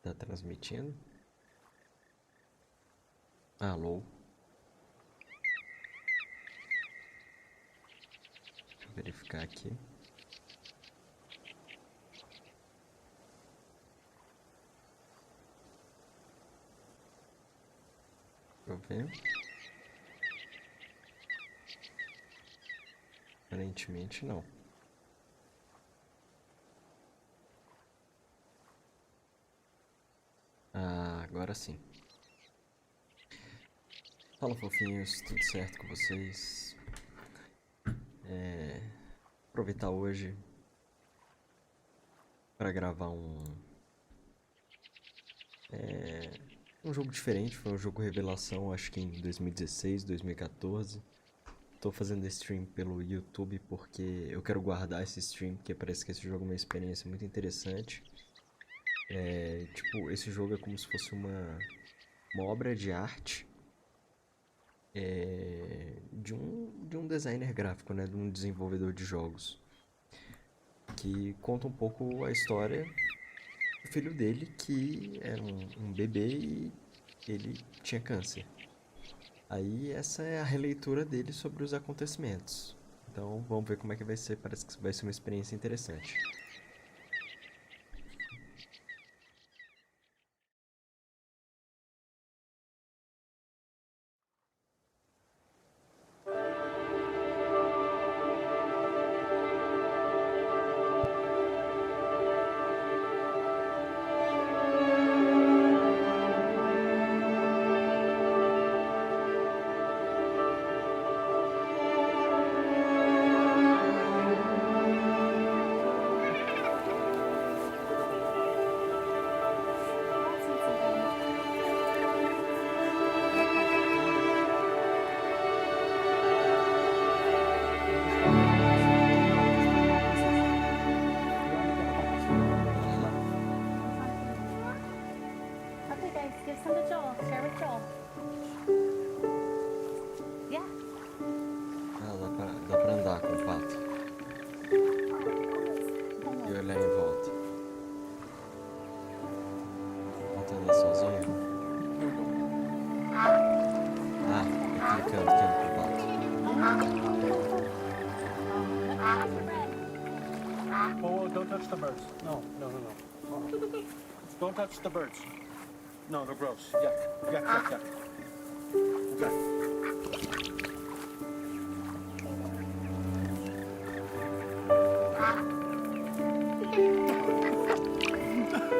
Tá transmitindo? Alô? Deixa eu verificar aqui. Deixa eu ver. Aparentemente não. Ah, agora sim. Fala, fofinhos, tudo certo com vocês? Aproveitar hoje para gravar um jogo diferente. Foi um jogo revelação, acho que em 2016, 2014. Tô fazendo stream pelo YouTube porque eu quero guardar esse stream, porque parece que esse jogo é uma experiência muito interessante. Tipo, esse jogo é como se fosse uma obra de arte de um designer gráfico, né? De um desenvolvedor de jogos. Que conta um pouco a história do filho dele, que era um bebê e ele tinha câncer. Aí essa é a releitura dele sobre os acontecimentos. Então vamos ver como é que vai ser. Parece que vai ser uma experiência interessante. Okay, guys, give some to Joel. Share with Joel. Yeah. Ah, dá pra andar com o pato e olhar em volta. O pato anda sozinho. Ah, é clicando aqui com o pato. Oh, don't touch the birds. No. Don't touch the birds. No, they're gross. Yuck. Okay.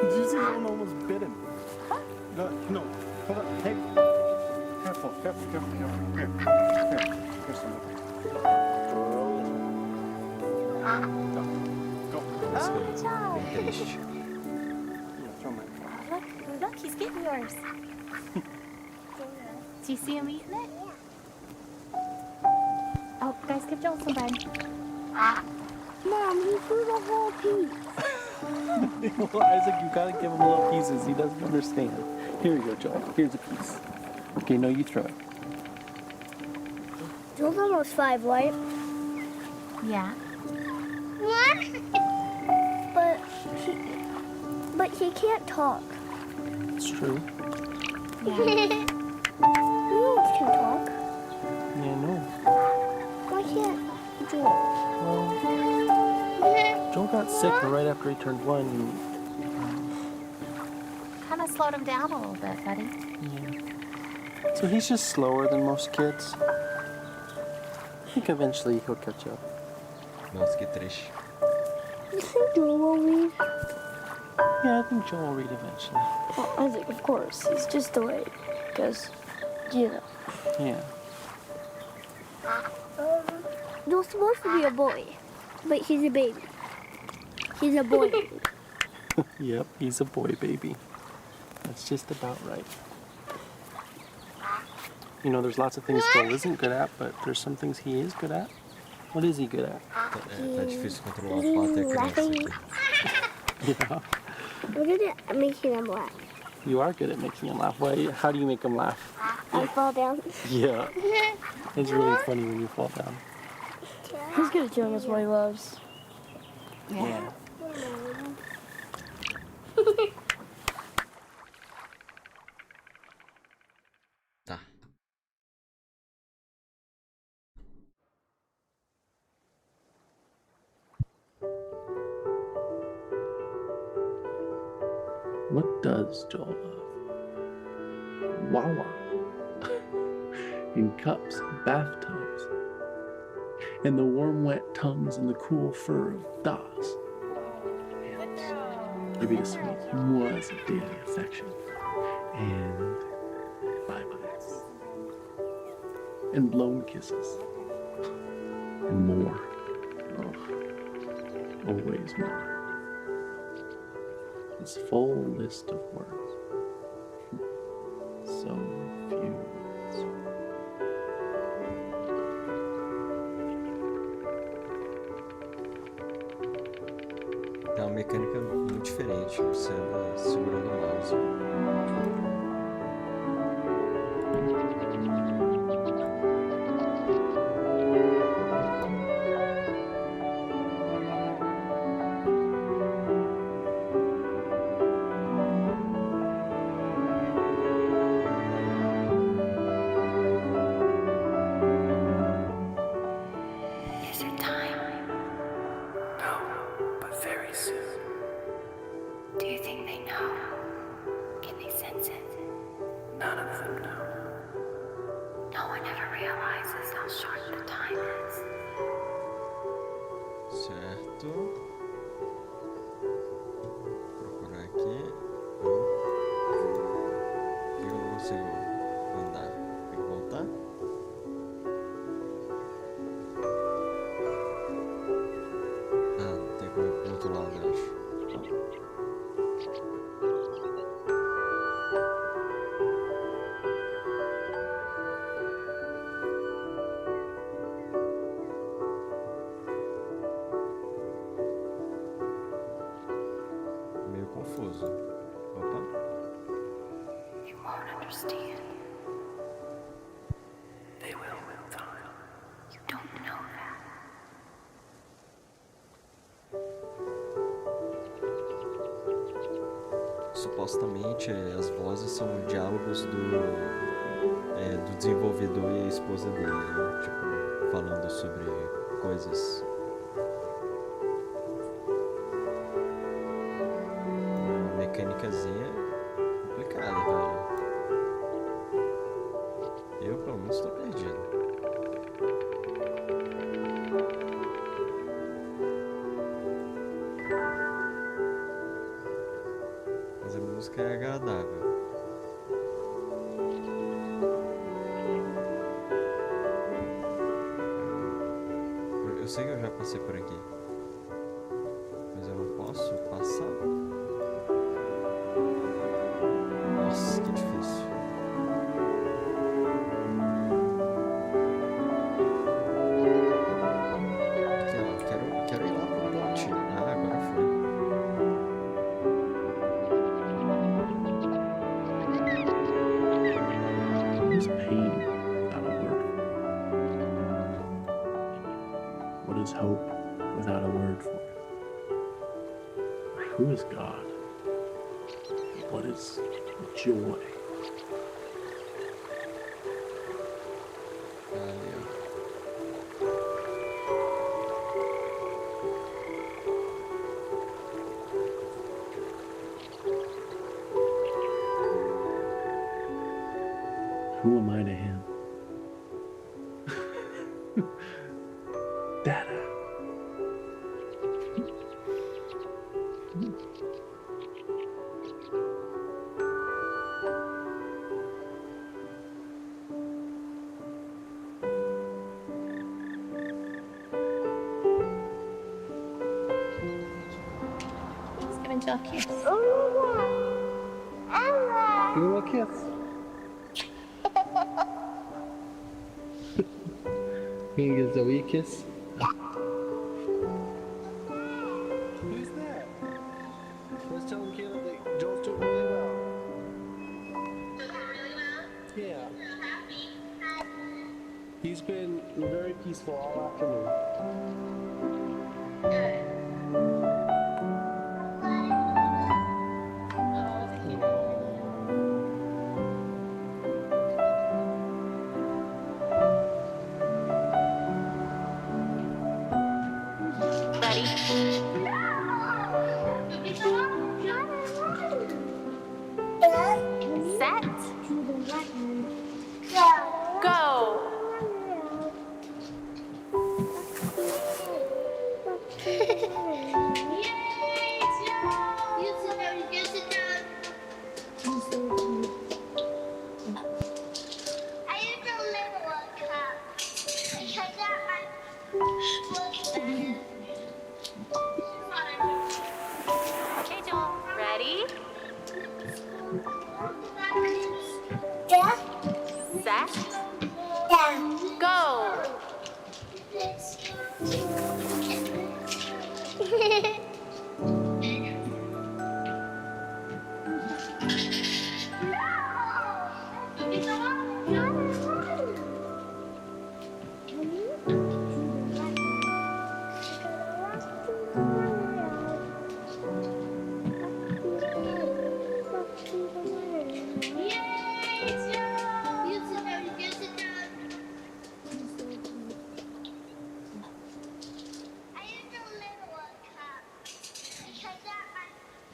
Did you see that one almost bit him? No. Hold on. Hey. Careful. Here. Here's some. Go. Isso Oh, good job. é bem triste. Yeah, throw my. Look, he's getting yours. Do you see him eating it? Oh, guys, give Joel some bread. Mom, he threw the whole piece. Well, Isaac, you gotta give him little pieces. He doesn't understand. Here you go, Joel. Here's a piece. Okay, no, you throw it. Joel's almost 5, right? Yeah. What? But he can't talk. It's true. Yeah. You can talk. Yeah, no. Why can't Joel? Well, Joel got sick right after he turned 1. Kind of slowed him down a little bit, buddy. Yeah. So he's just slower than most kids. I think eventually he'll catch up. Nossa, que triste. You think Joel will read? Yeah, I think Joel will read eventually. Well, Isaac, of course. He's just delayed. Because, you know. Yeah. Joel's supposed to be a boy. But he's a baby. He's a boy baby. Yep, he's a boy baby. That's just about right. You know, there's lots of things Joel isn't good at, but there's some things he is good at. What is he good at? Tá difícil controlar o pato e a criança aqui. Yeah. I'm good at making him laugh. You are good at making him laugh. How do you make him laugh? I fall down. Yeah. It's really funny when you fall down. He's good at showing us what he loves. Yeah. What does Joel love? Wawa. In cups, bathtubs, and the warm, wet tongues and the cool fur of Das. Give you the sweet was of daily affection, and bye-byes, and blown kisses, and more. Oh, always more. This full list of words. So few words. É uma mecânica muito diferente. Você anda segurando o mouse. Is it time? No, but very soon. Do you think they know? Can they sense it? None of them know. No one ever realizes how short the time is. Certo. Procurar aqui. Por que eu não consigo andar? Tem que voltar? Ah, tem como ir pro outro lado, eu acho. Meio confuso. Opa. You won't understand. They will with time. You don't know that. Supostamente as vozes são diálogos do desenvolvedor e a esposa dele, né? Tipo, falando sobre coisas. Uma mecânicazinha complicada, velho. Eu, pelo menos, tô perdido. Mas a música é agradável. Eu sei que eu já passei por aqui, mas eu não posso passar. Nossa, que difícil. Aqui, ó, quero ir lá pro ponte. Ah, agora foi. What is pain without a word for it? What is hope without a word for it? Who is God? What is joy? Ali, ó. Who am I to him? Dada. He's giving Jill a kiss. Give him a kiss. Can you give Zoe a kiss? Who's that? Let's tell him Caleb that Joel's doing really well. Yeah. He's been very peaceful all afternoon.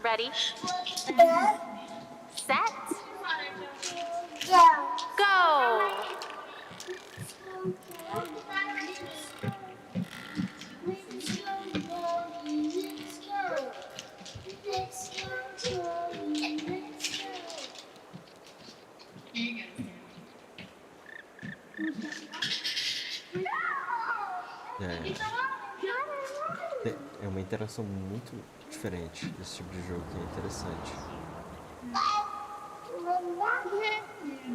Ready? Set? Go! É uma interação muito diferente. Esse tipo de jogo que é interessante.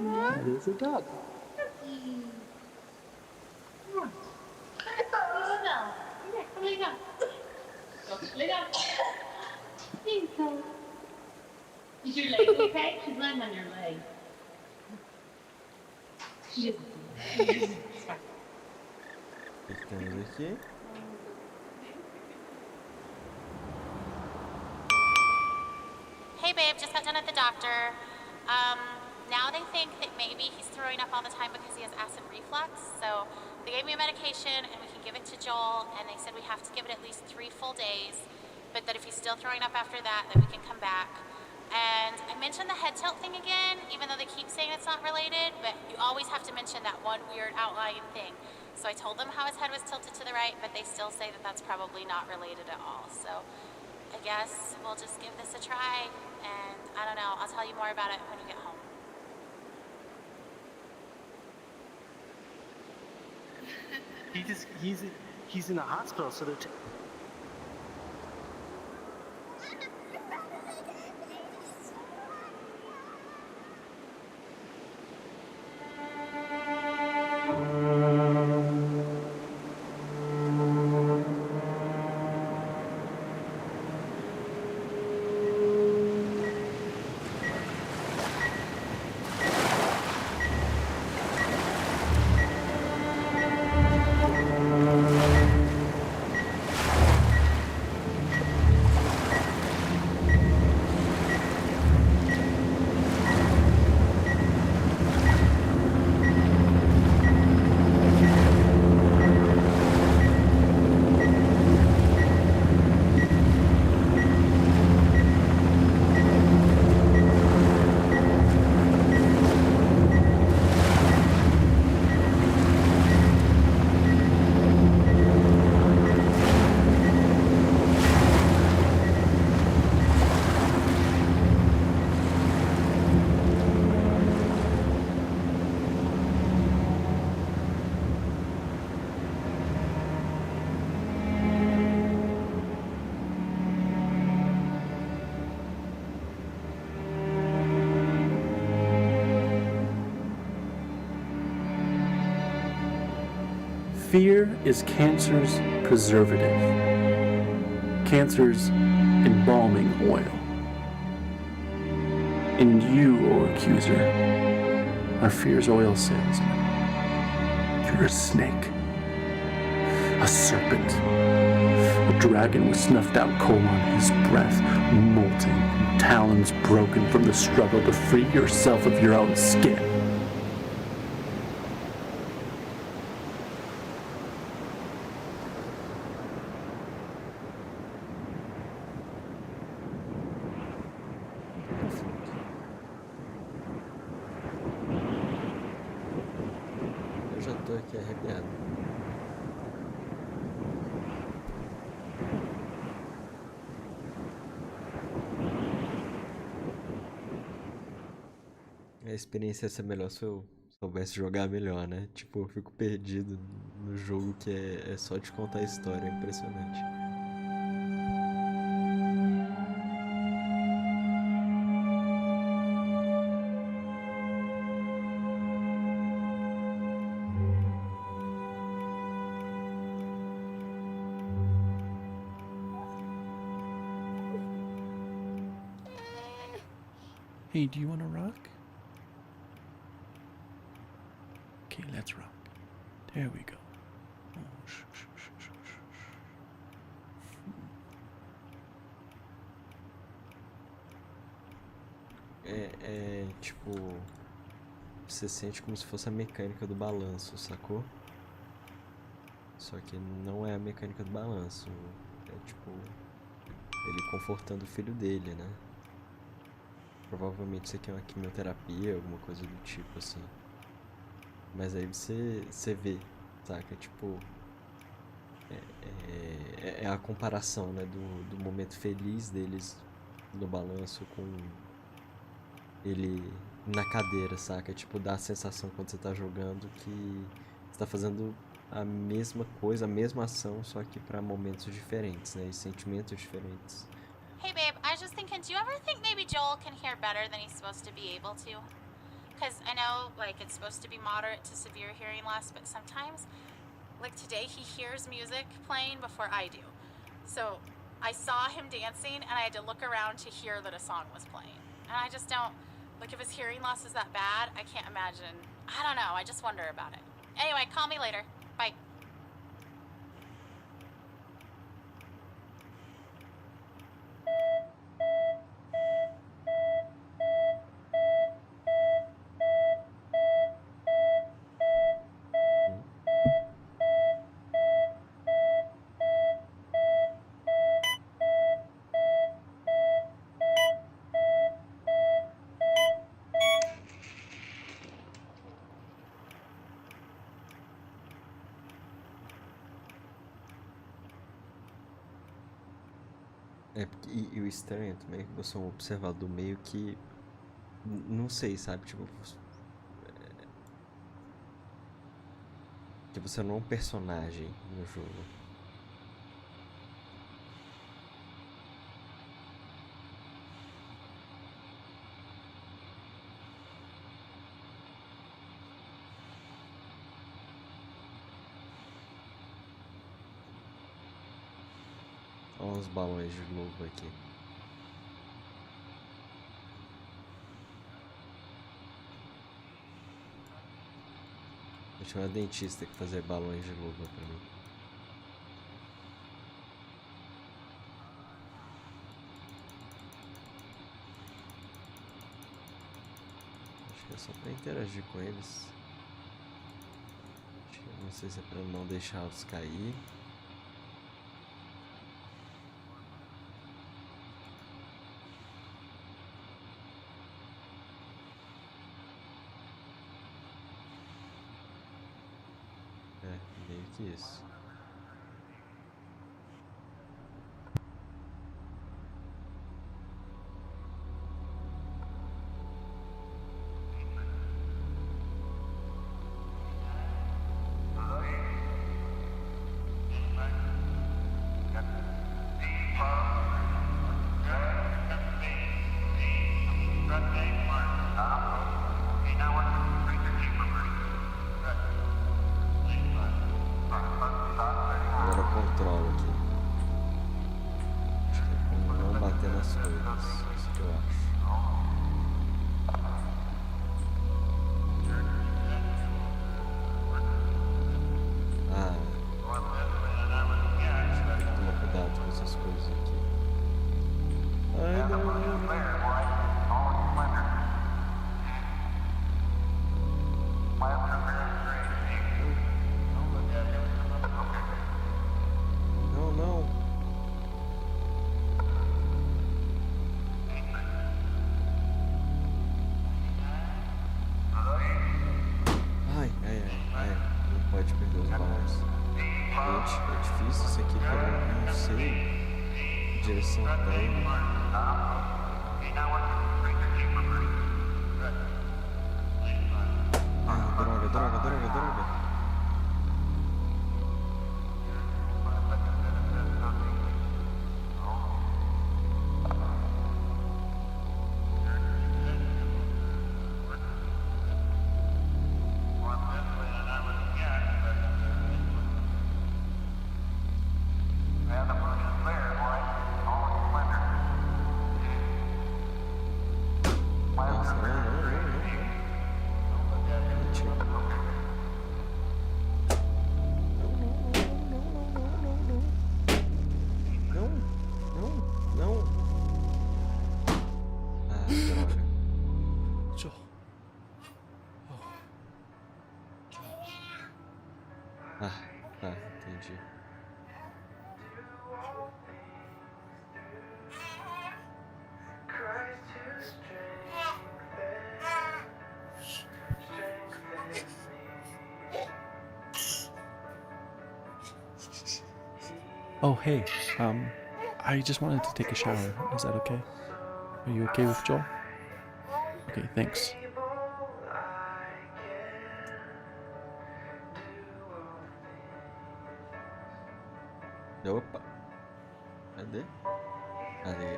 That is a dog. Is your leg okay? She's laying on your leg. She just. O que temos aqui? Hey babe, just got done at the doctor. Now they think that maybe he's throwing up all the time because he has acid reflux. So they gave me a medication and we can give it to Joel, and they said we have to give it at least 3 full days, but that if he's still throwing up after that, then we can come back. And I mentioned the head tilt thing again, even though they keep saying it's not related, but you always have to mention that one weird outlying thing. So I told them how his head was tilted to the right, but they still say that that's probably not related at all. So I guess we'll just give this a try, and I don't know, I'll tell you more about it when you get home. He's in the hospital, so they're Fear is cancer's preservative, cancer's embalming oil. And you, O accuser, are fear's oil salesman. You're a snake, a serpent, a dragon with snuffed out coal on his breath, molting, talons broken from the struggle to free yourself of your own skin. Eu já tô aqui arrepiado. A experiência ia ser melhor se eu soubesse jogar melhor, né? Tipo, eu fico perdido no jogo que é só de contar a história, é impressionante. Hey, do you want to rock? Okay, let's rock. There we go. Oh, shh, shh, shh, shh, shh, É tipo. Você sente como se fosse a mecânica do balanço, sacou? Só que não é a mecânica do balanço. É tipo. ele confortando o filho dele, né? Provavelmente isso aqui é uma quimioterapia, alguma coisa do tipo assim. Mas aí você vê, saca? Tipo, é a comparação, né? Do momento feliz deles no balanço com ele na cadeira, saca? Tipo, dá a sensação quando você tá jogando que você tá fazendo a mesma coisa, a mesma ação, só que pra momentos diferentes, né? E sentimentos diferentes. Hey, babe, I was just thinking, do you ever think maybe Joel can hear better than he's supposed to be able to? Because I know, like, it's supposed to be moderate to severe hearing loss, but sometimes, like today, he hears music playing before I do. So I saw him dancing, and I had to look around to hear that a song was playing. And I just don't, like, if his hearing loss is that bad, I can't imagine. I don't know, I just wonder about it. Anyway, call me later. Bye. Hum? E o estranho também é que você é um observador meio que. Não sei, sabe? Tipo. Que você não é um personagem no jogo. Olha uns balões de luva aqui. Eu tinha uma dentista que fazia balões de luva pra mim. Acho que é só pra interagir com eles. Não sei se é pra não deixá-los cair. É, meio que isso. Agora eu controlo aqui. Acho que é pra não bater nas coisas. Isso que eu acho. Ah, acho que tem que tomar cuidado com essas coisas aqui. Ai, não, não, não. Não, não. Ai, ai, ai, ai. Não pode perder os balões. Gente, é difícil isso aqui, cara. Eu não sei a direção que tá indo. Ah, droga, droga, droga, droga. Nossa, não, não, não, não, não. Mentira. Não, não, não. Ah, droga. Joel. Ah, tá, entendi. Oh, hey, I just wanted to take a shower. Is that okay? Are you okay with Joel? Okay, thanks. Opa, cadê? Ali.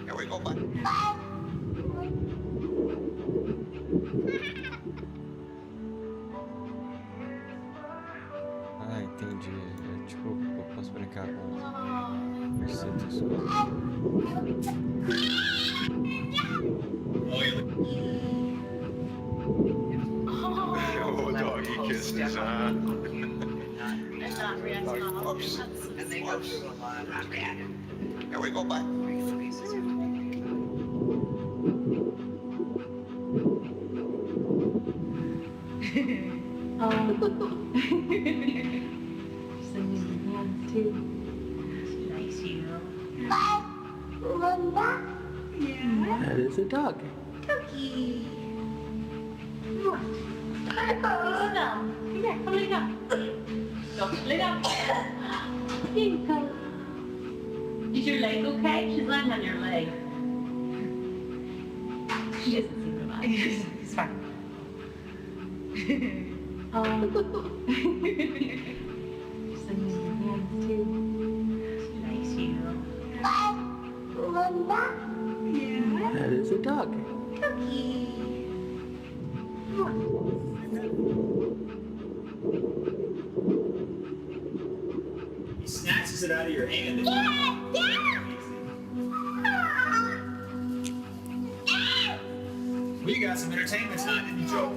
Here we go, bud. Ah, entendi. É tipo, eu posso brincar com os cintos. Oh, doggy kisses, huh? I'm not reacting on all Oops. this. Here we go, bud. Singing your hands too. Nice, you know. That is a dog. Cookie. Sit down. Here, come lay down. Go, lay down. Here you go. Is your leg okay? She's laying on your leg. She doesn't seem to mind. It's fine. Singing your hands too. Nice, you know. That is a dog. Cookie. He snatches it out of your hand. We got some entertainment tonight, didn't you, Joe?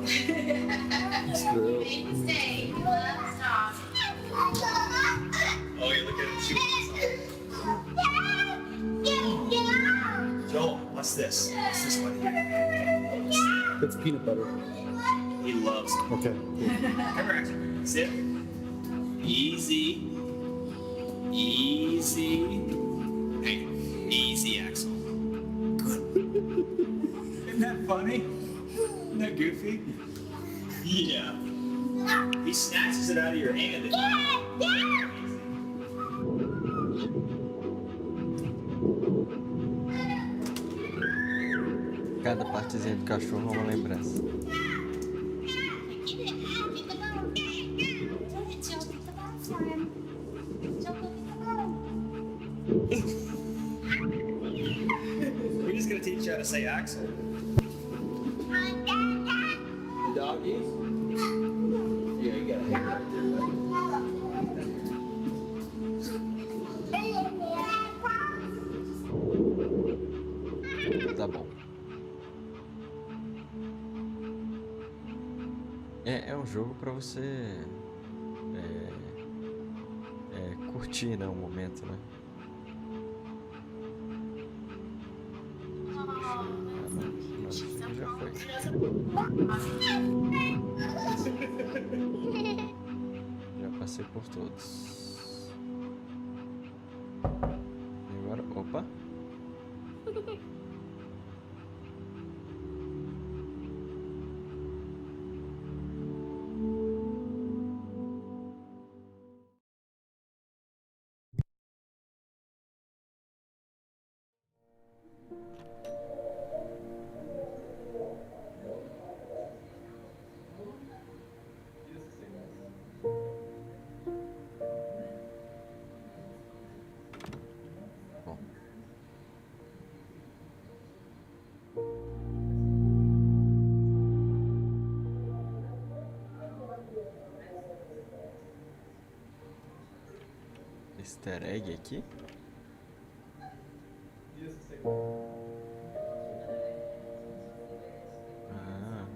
Made a mistake. You let us talk. Oh, you look at him shooting. Joel, what's this? What's this one here? That's peanut butter. He loves it. Okay. Come here, Axel. Sit. Easy. Easy. Hey, easy, Axel. Good. Isn't that funny? Isn't that goofy? Yeah. He snatches it out of your hand. Cada partezinha do cachorro é uma lembrança. We're just gonna teach you how to say Axel. The doggies? Yeah, you gotta hang right there, buddy. Tá bom. É um jogo pra você curtir, né, o momento, né? Não, isso aqui já foi. Já passei por todos. E agora, opa. Bom. Easter egg aqui? Ah.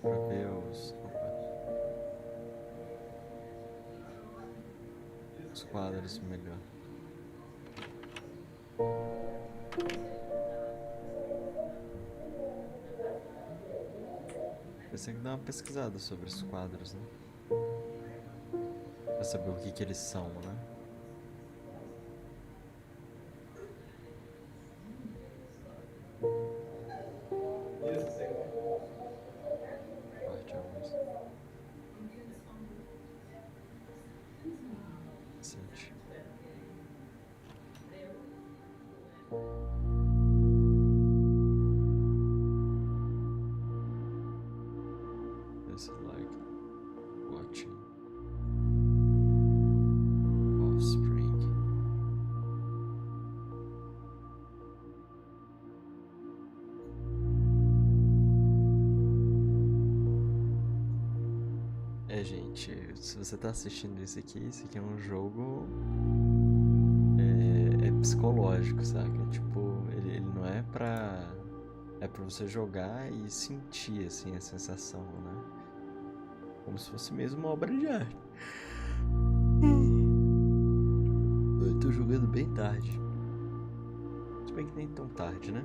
pra ver os quadros melhor. Você tem que dar uma pesquisada sobre os quadros, né? Pra saber o que eles são, né? Parte alguns. Sente. This is like watching offspring. Gente, se você tá assistindo isso aqui é um jogo é psicológico, saca? Tipo, ele não é pra... É pra você jogar e sentir, assim, a sensação, né? Como se fosse mesmo uma obra de arte. Eu tô jogando bem tarde. Se bem que nem tão tarde, né?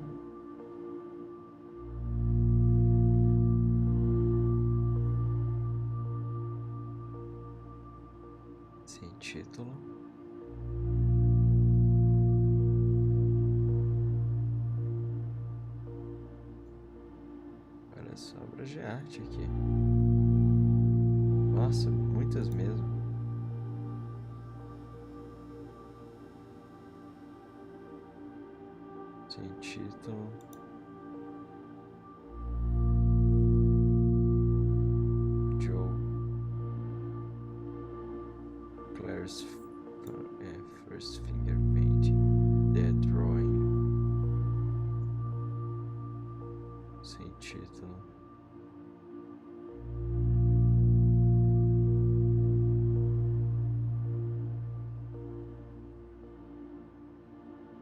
Sem título. Olha só, obras de arte aqui. Nossa, muitas mesmo. Sem título. Joe. Claire's first finger painting. Dead drawing. Sem título.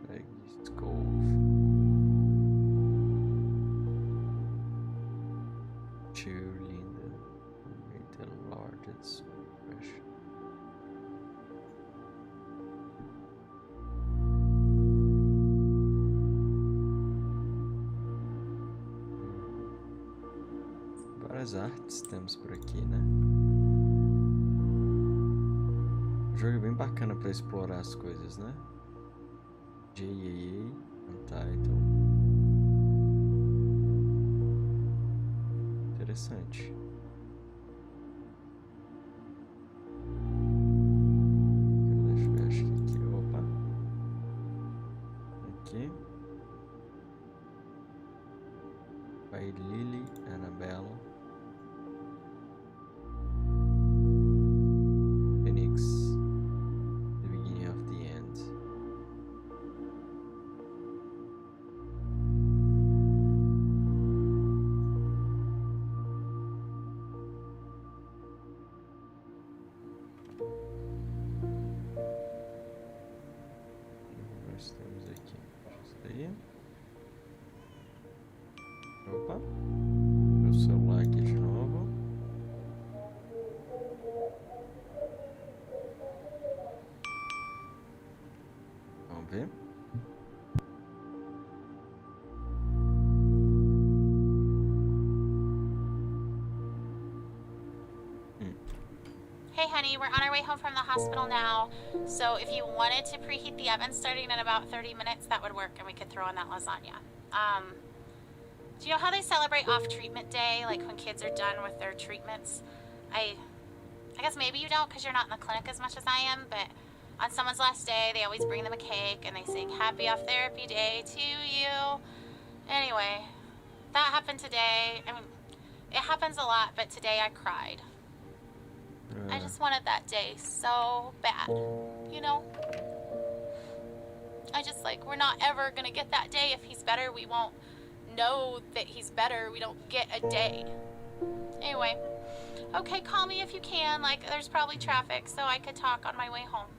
East Cove. Cheerleader. Maintain largest expression. Várias artes temos por aqui, né? O jogo é bem bacana pra explorar as coisas, né? JAA, Untitled. Interessante. Deixa eu ver, acho que aqui, opa. Aqui. By Lily Annabella. Phoenix. The beginning of the end. Nós temos aqui isso daí. Opa, meu celular aqui de novo. Vamos ver. Hey honey, we're on our way home from the hospital now. So if you wanted to preheat the oven starting in about 30 minutes, that would work and we could throw on that lasagna. Do you know how they celebrate off treatment day, like when kids are done with their treatments? I guess maybe you don't because you're not in the clinic as much as I am, but on someone's last day, they always bring them a cake and they sing happy off therapy day to you. Anyway, that happened today. I mean, it happens a lot, but today I cried. I just wanted that day so bad, you know? I just we're not ever gonna get that day. If he's better, we won't know that he's better. We don't get a day. Anyway, okay, call me if you can. There's probably traffic, so I could talk on my way home.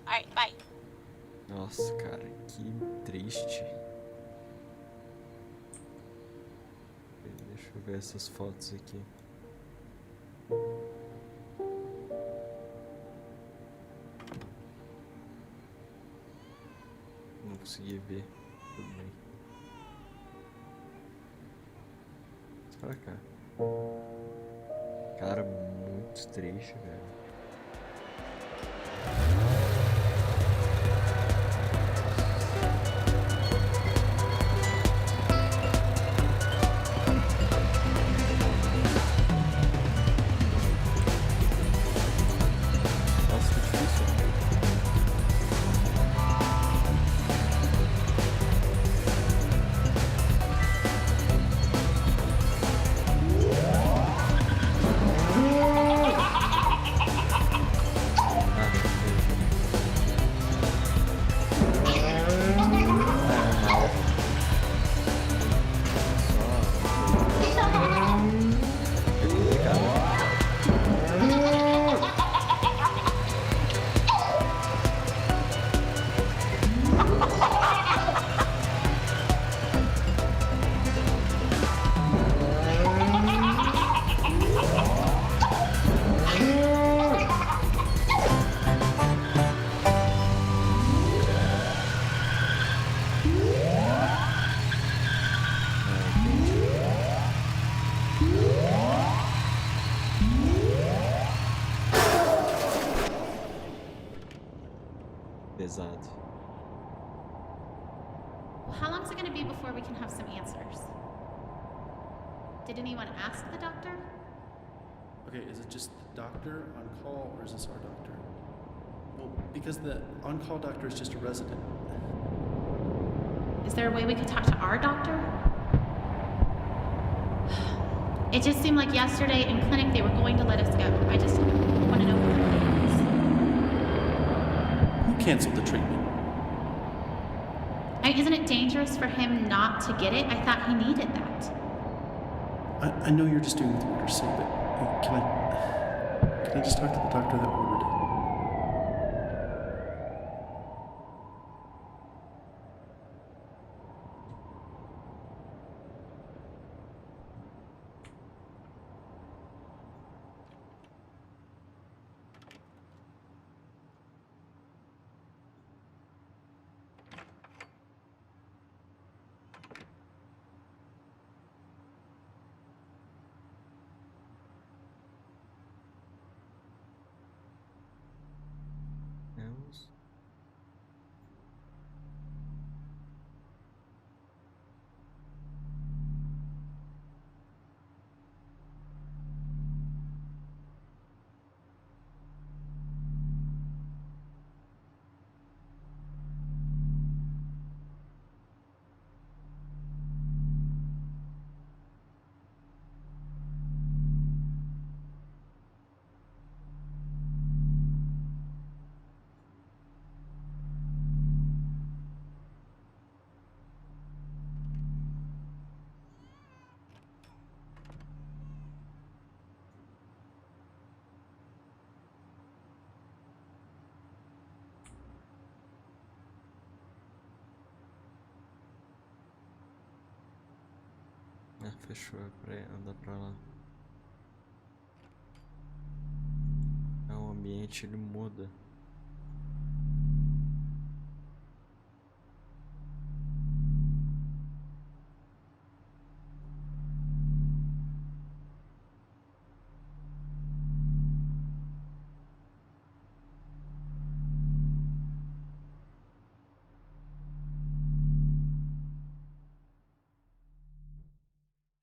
All right, bye. Nossa, cara, que triste. Deixa eu ver essas fotos aqui. bebê. Tudo bem. Pra cá. Cara, muito triste, velho. Nossa, que difícil. Pesado. Well, how long is it going to be before we can have some answers? Did anyone ask the doctor? Okay, is it just the doctor on call, or is this our doctor? Well, because the on-call doctor is just a resident. Is there a way we could talk to our doctor? It just seemed like yesterday in clinic they were going to let us go. I just want to know what it is. Who canceled the treatment? Isn't it dangerous for him not to get it? I thought he needed that. I know you're just doing what the orders say, but can I just talk to the doctor that ordered it? Vamos. Ah, fechou, pra andar pra lá. O ambiente ele muda.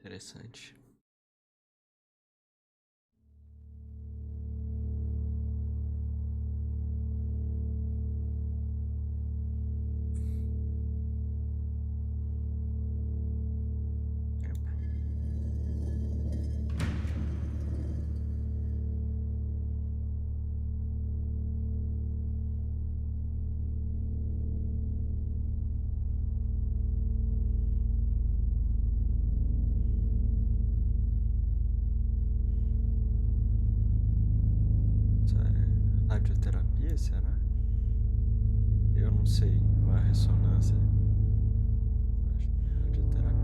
Interessante. Radioterapia, será? Eu não sei. Uma ressonância. Eu acho que é radioterapia.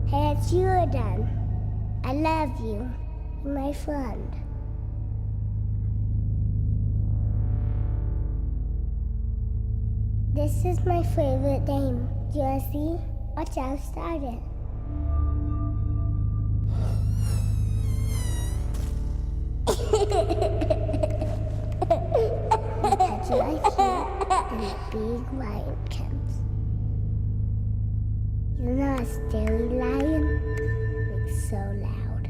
Hey, it's you again. I love you. You're my friend. This is my favorite game. Do you want to see? Watch out, start it. Touch it like here, and a big lion comes. You're not a scary lion. It's so loud.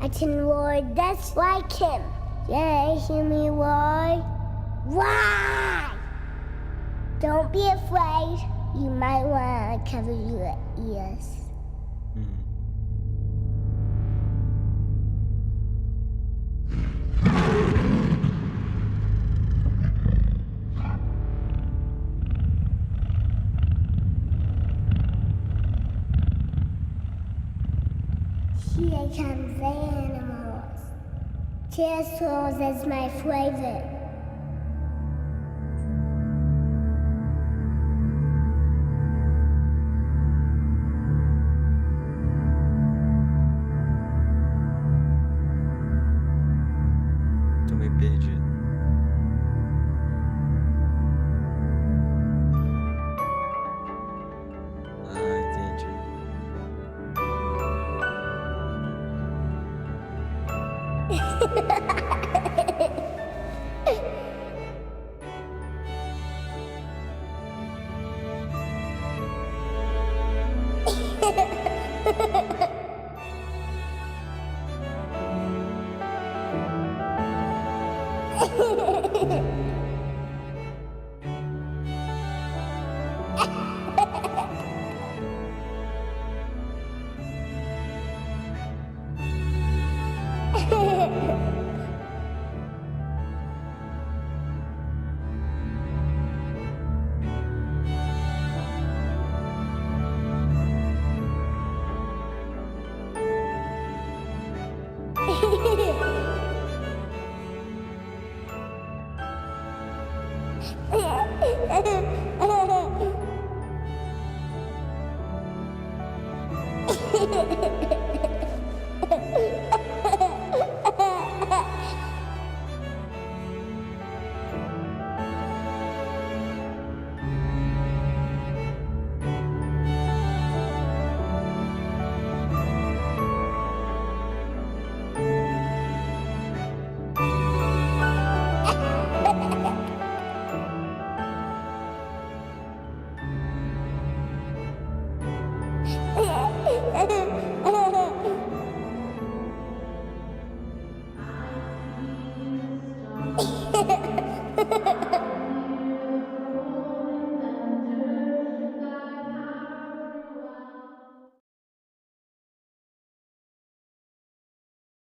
I can roar just like him. Yeah, hear me roar? Why? Don't be afraid. You might want to cover your ears. Here comes the animals. Pterosaurs is my favorite. Tô meio perdido. Ah, entendi.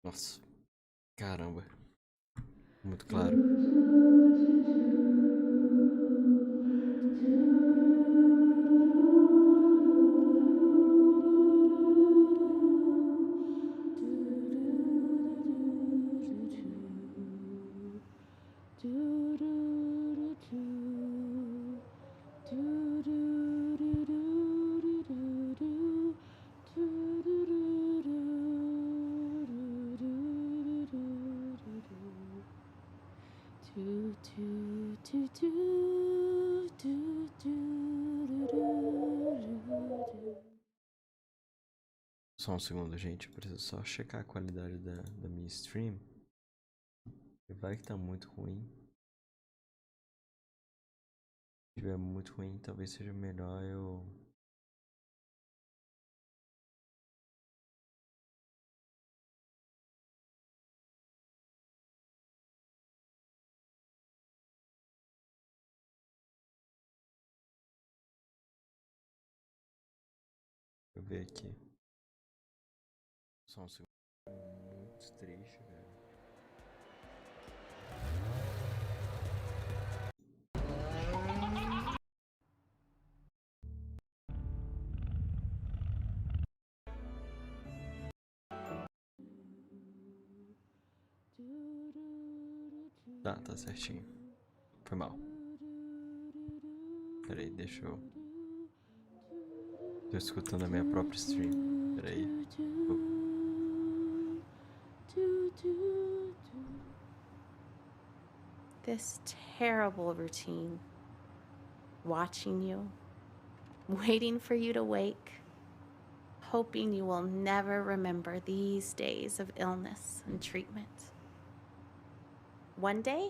Nossa, caramba. Muito claro. Só um segundo, gente. Eu preciso só checar a qualidade da minha stream. Vai que tá muito ruim. Se estiver muito ruim, talvez seja melhor eu... Deixa eu ver aqui. Só um segundo. Muito triste, velho. Tá certinho. Foi mal. Peraí, deixa eu... Tô escutando a minha própria stream. Peraí. This terrible routine, watching you, waiting for you to wake, hoping you will never remember these days of illness and treatment. One day,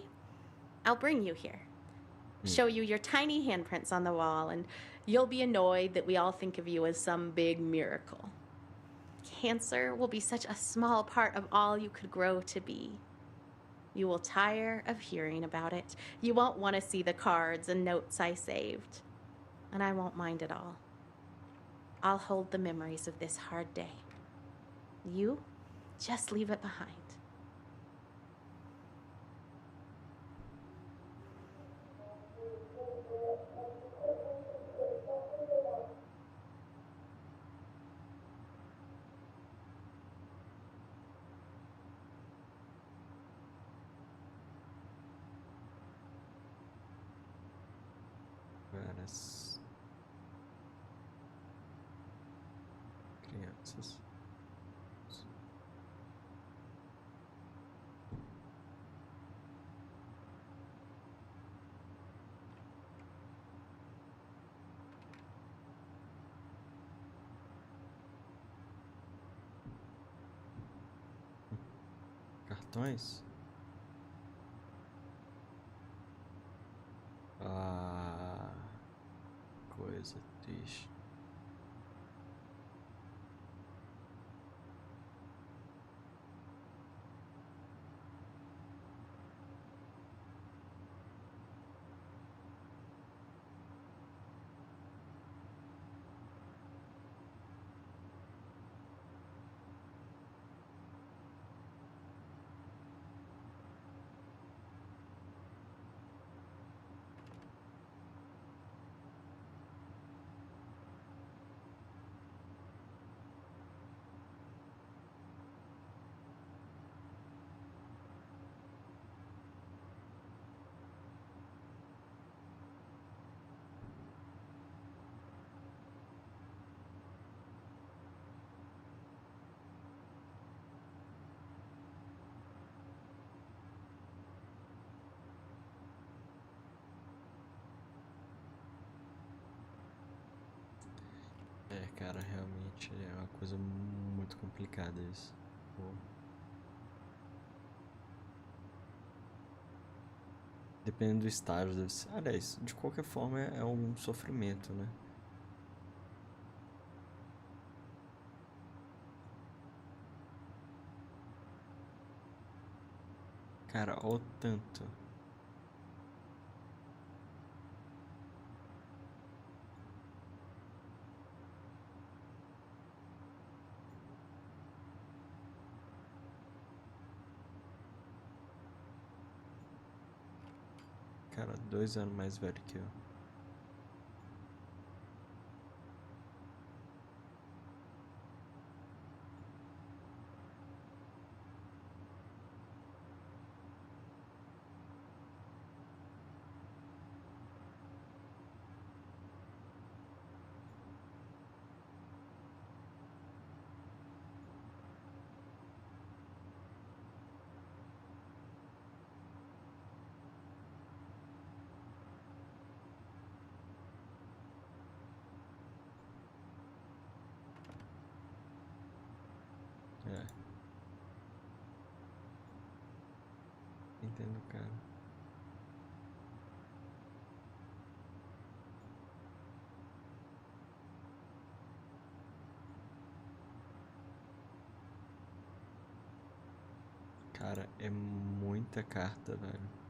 I'll bring you here, show you your tiny handprints on the wall, and you'll be annoyed that we all think of you as some big miracle. Cancer will be such a small part of all you could grow to be. You will tire of hearing about it. You won't want to see the cards and notes I saved. And I won't mind at all. I'll hold the memories of this hard day. You just leave it behind. Várias crianças. Cartões? Ah, coisa triste. É, cara, realmente é uma coisa muito complicada isso. Pô. Dependendo do estágio, deve ser. Aliás, de qualquer forma é um sofrimento, né? Cara, o tanto. Cara, 2 anos mais velho que eu. É, entendo, cara. Cara, é muita carta, velho.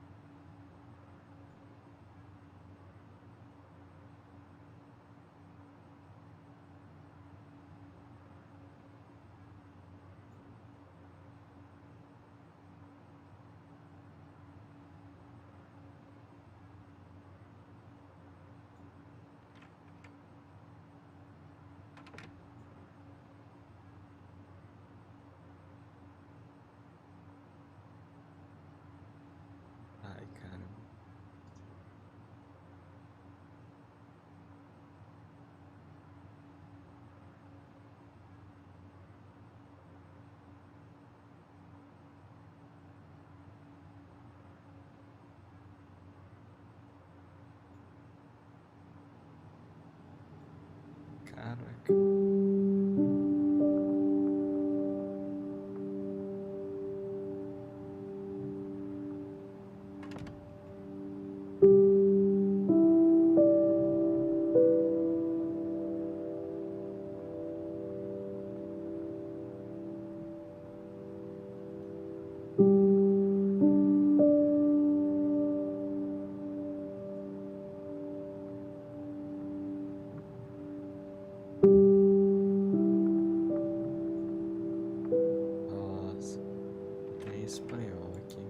Caraca. Nossa, tem espanhol aqui.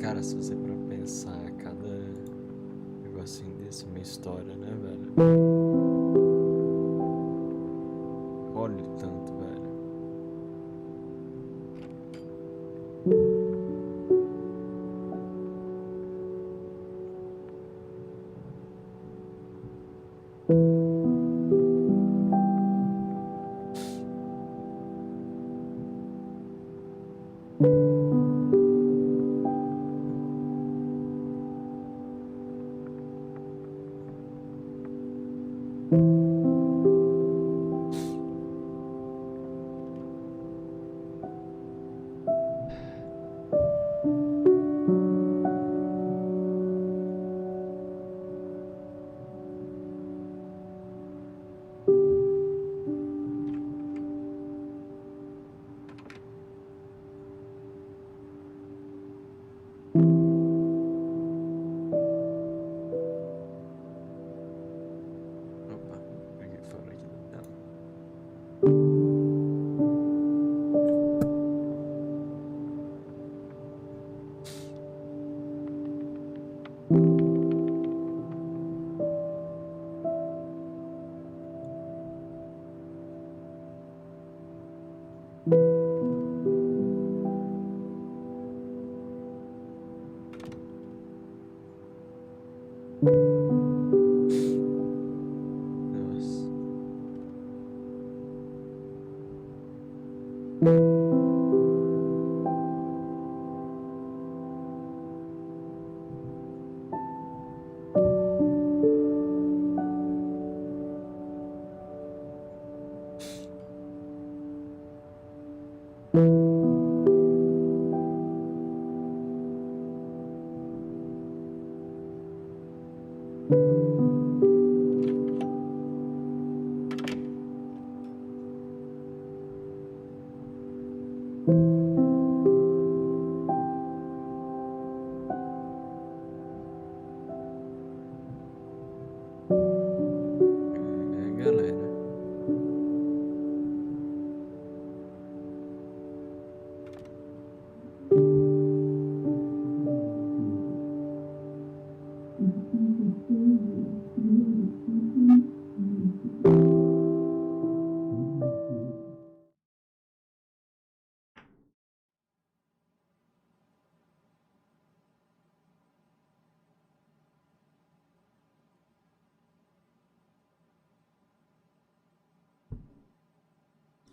Cara, se você para pensar, cada negocinho desse é uma história, né, velho? Olha o tanto, velho. Opa, peguei fora aqui da tela. Nossa. É, galera.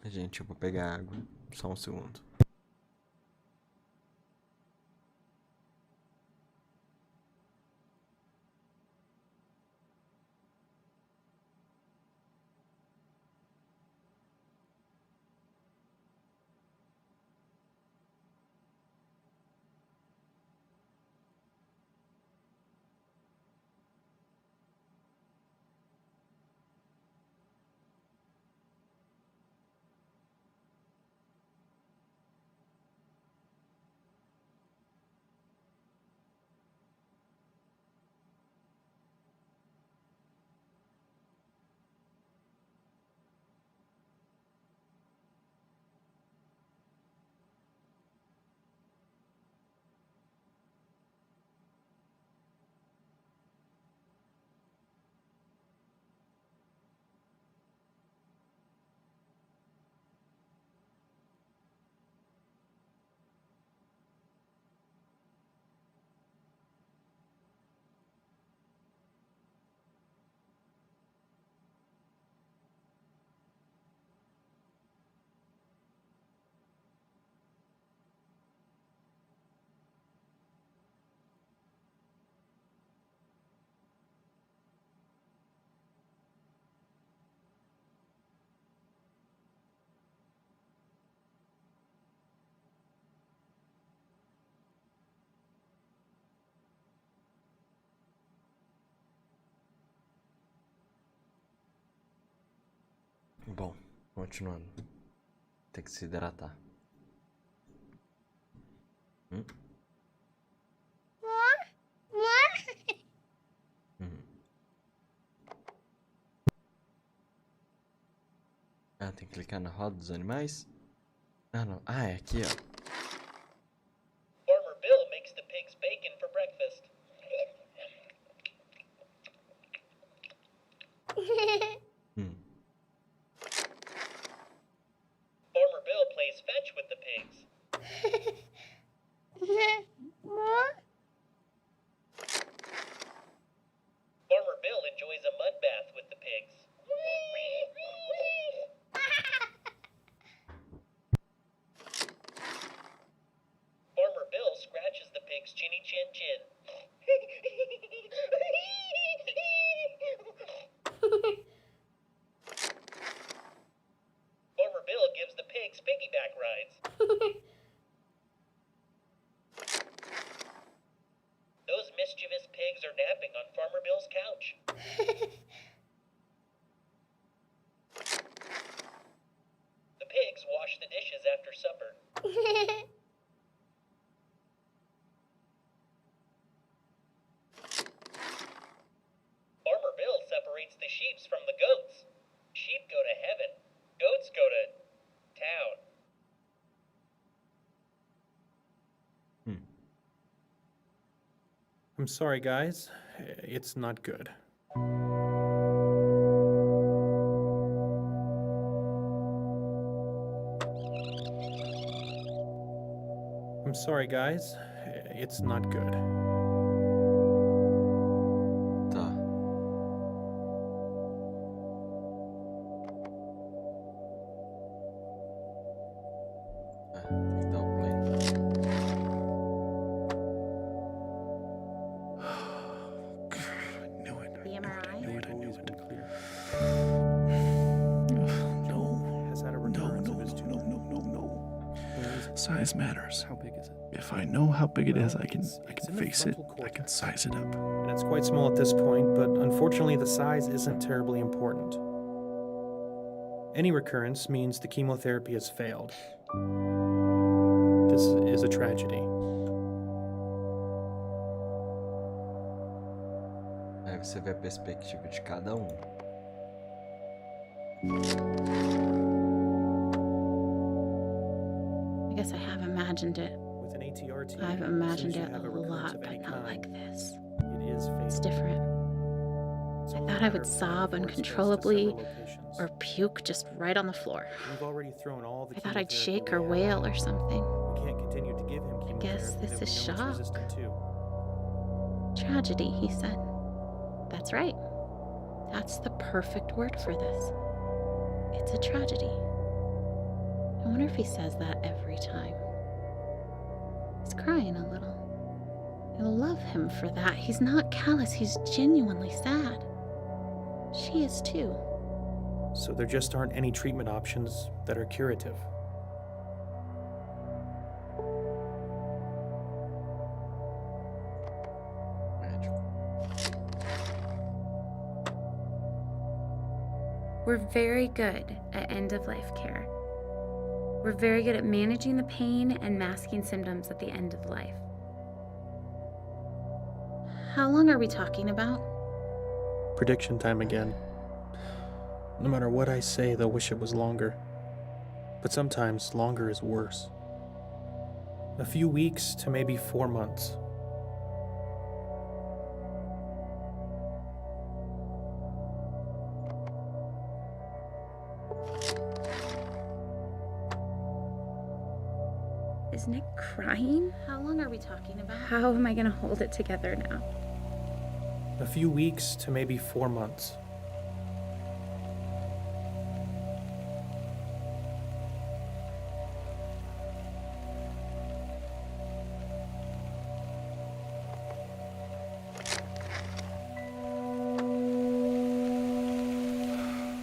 Gente, eu vou pegar água. Só um segundo. Bom, continuando. Tem que se hidratar. Hum? Ah, tem que clicar na roda dos animais? Ah, não. Ah, é aqui, ó. Farmer Bill makes the pigs bacon for breakfast. Farmer Bill plays fetch with the pigs. Farmer Bill enjoys a mud bath with the pigs. Farmer Bill scratches the pig's chinny chin chin. Farmer Bill gives the pigs piggyback rides. Those mischievous pigs are napping on Farmer Bill's couch. The pigs wash the dishes after supper. Farmer Bill separates the sheep from the goats. Sheep go to heaven. Goats go to town. I'm sorry, guys. It's not good. I'm sorry, guys. It's not good. Tá. Tem que dar o play. The MRI? Always been clear. Has had a recurrence of his tumor. No. Size matters. How big is it? If I know how big it is, I can It's in the face it. frontal I can cortex. size it up. And it's quite small at this point, but unfortunately the size isn't terribly important. Any recurrence means the chemotherapy has failed. This is a tragedy. Aí você vê a perspectiva de cada um. I guess I have imagined it. With an ATRT, I've as soon imagined as you it have a recurrence lot, of but any not kind, like this. it is fatal. It's different. It's I only thought a I matter would of time sob before it spreads to uncontrollably several locations. or puke just right on the floor. We've already thrown all the I thought I'd chemotherapy shake we or have. wail or something. We can't continue to give him chemotherapy guess this that we is know shock. he's resistant to. Tragedy, he said. That's right. That's the perfect word for this. It's a tragedy. I wonder if he says that every time. He's crying a little. I love him for that. He's not callous, he's genuinely sad. She is too. So there just aren't any treatment options that are curative. Médico. We're very good at end of life care. We're very good at managing the pain and masking symptoms at the end of life. How long are we talking about? Prediction time again. No matter what I say, they'll wish it was longer. But sometimes longer is worse. A few weeks to maybe 4 months. Is Nick crying? How long are we talking about? How am I gonna hold it together now? A few weeks to maybe 4 months.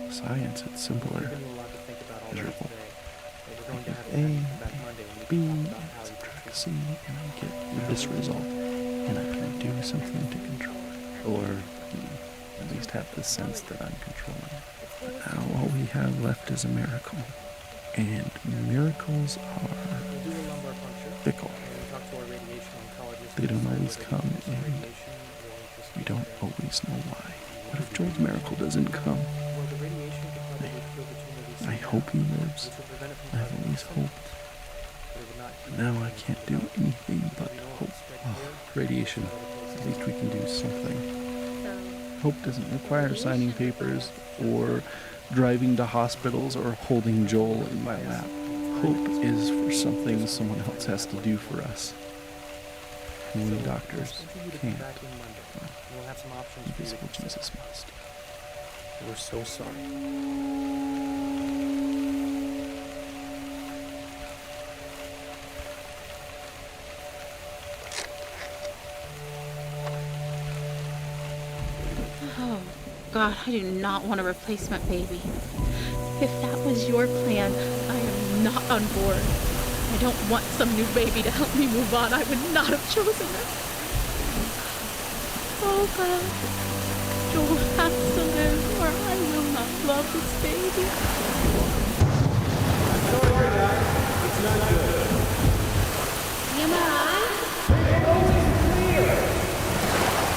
Science, it's simpler. Given you a lot to think about all day Miserable. today, but we're going to have A, to come back Monday and we B, can talk about how you subtract can C, and I get this result. And I can do something to control it. Or at least have the sense that I'm controlling it. Now all we have left is a miracle. And miracles are fickle. They don't always come, and we don't always know why. What if Joel's miracle doesn't come? I hope he lives. I've always hoped. Now I can't do anything but hope. Oh, radiation. At least we can do something. Hope doesn't require signing papers or driving to hospitals or holding Joel in my lap. Hope is for something someone else has to do for us. And when doctors can't, invisible Jesus must. We're so sorry. Oh, God, I do not want a replacement baby. If that was your plan, I am not on board. I don't want some new baby to help me move on. I would not have chosen it. Oh, God. Joel has to live, or I will not love this baby. Sorry for that. It's not good. Am I on?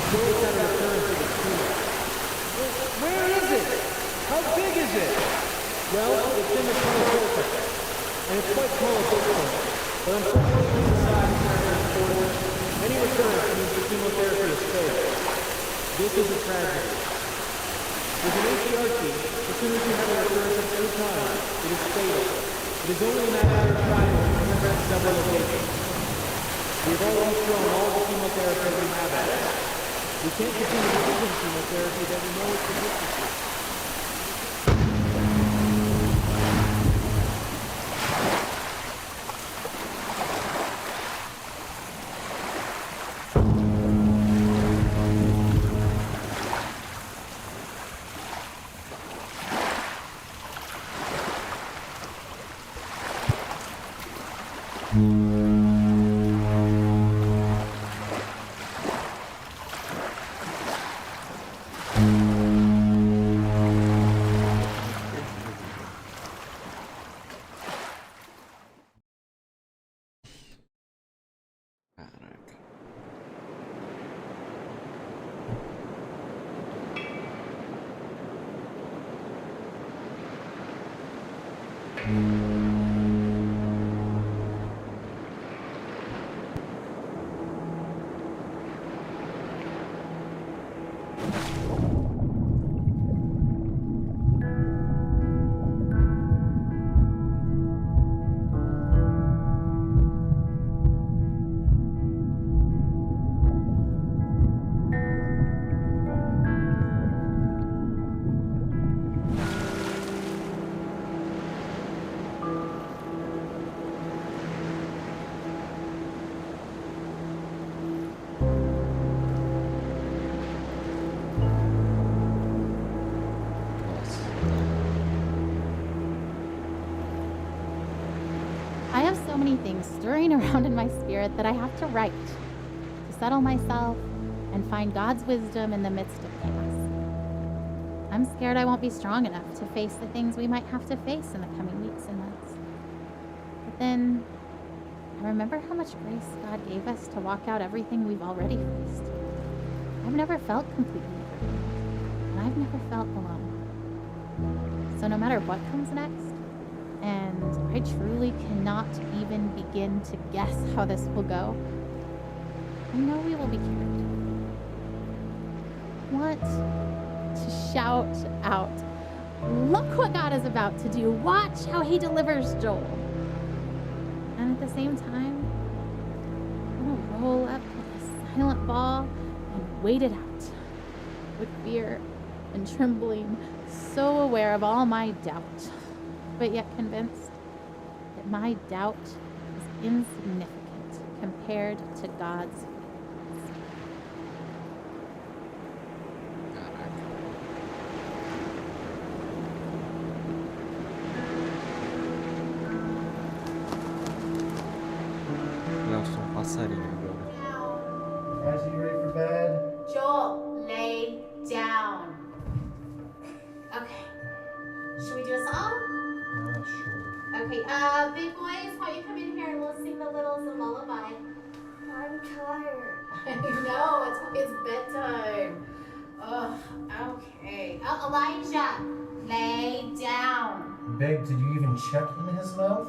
Joel's had a recurrence of the tumor. Where is it? How big is it? Well, it's in the frontal cortex, and it's quite small at this point. But unfortunately, the size is very important. Any recurrence means the chemotherapy is failed. This is a tragedy. With an HERT, as soon as you have a recurrence of any kind, it is fatal. It is only a matter of time to prevent several locations. We have already thrown all the chemotherapy we have at it. We can't continue to give chemotherapy that we know is resistant to. Caraca. I have so many things stirring around in my spirit that I have to write to settle myself and find God's wisdom in the midst of chaos. I'm scared I won't be strong enough to face the things we might have to face in the coming weeks and months. But then I remember how much grace God gave us to walk out everything we've already faced. I've never felt completely free, and I've never felt alone. So no matter what comes next, and I truly cannot even begin to guess how this will go, I know we will be carried. I want to shout out, look what God is about to do. Watch how he delivers Joel. And at the same time, I want to roll up like a silent ball and wait it out with fear and trembling, so aware of all my doubt, but yet convinced that my doubt is insignificant compared to God's faithfulness. Eu sou um passarinho agora. Guys, are you ready for bed? Joel, lay down. Okay. Babe, did you even check in his mouth?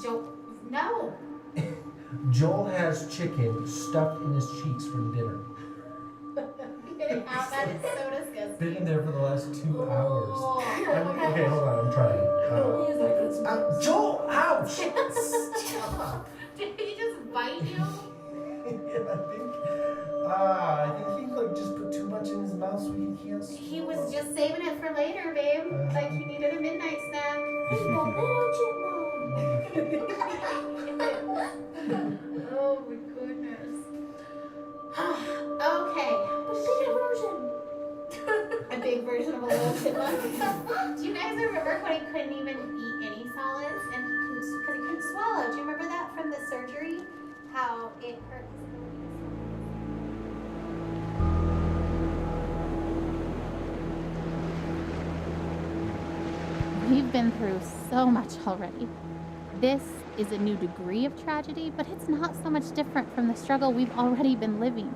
Joel, no. Joel has chicken stuffed in his cheeks for dinner. Get it out. That is so disgusting. Been in there for the last 2 hours. Okay, hold on, I'm trying. Joel, ouch! Stop. Did he just bite you? Yeah, I think he like just put too much in his mouth so he can't swallow. He was just saving it for later, babe. Like he needed a midnight snack. Oh my goodness. Okay. A big version of a little chipmunk. Do you guys remember when he couldn't even eat any solids and because he couldn't swallow? Do you remember that from the surgery? How it hurt his ability? We've been through so much already. This is a new degree of tragedy, but it's not so much different from the struggle we've already been living.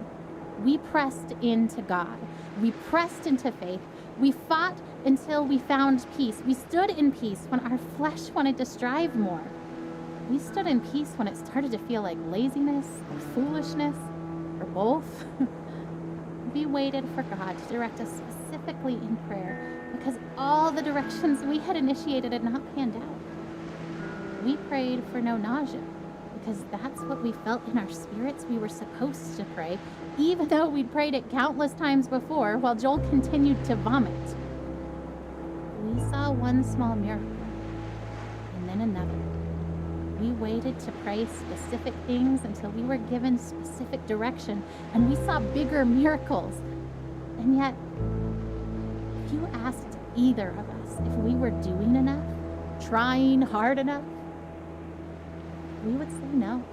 We pressed into God. We pressed into faith. We fought until we found peace. We stood in peace when our flesh wanted to strive more. We stood in peace when it started to feel like laziness or foolishness or both. We waited for God to direct us specifically in prayer because all the directions we had initiated had not panned out. We prayed for no nausea because that's what we felt in our spirits we were supposed to pray, even though we'd prayed it countless times before while Joel continued to vomit. We saw one small miracle, and then another. We waited to pray specific things until we were given specific direction, and we saw bigger miracles. And yet, if you asked either of us if we were doing enough, trying hard enough, we would say no.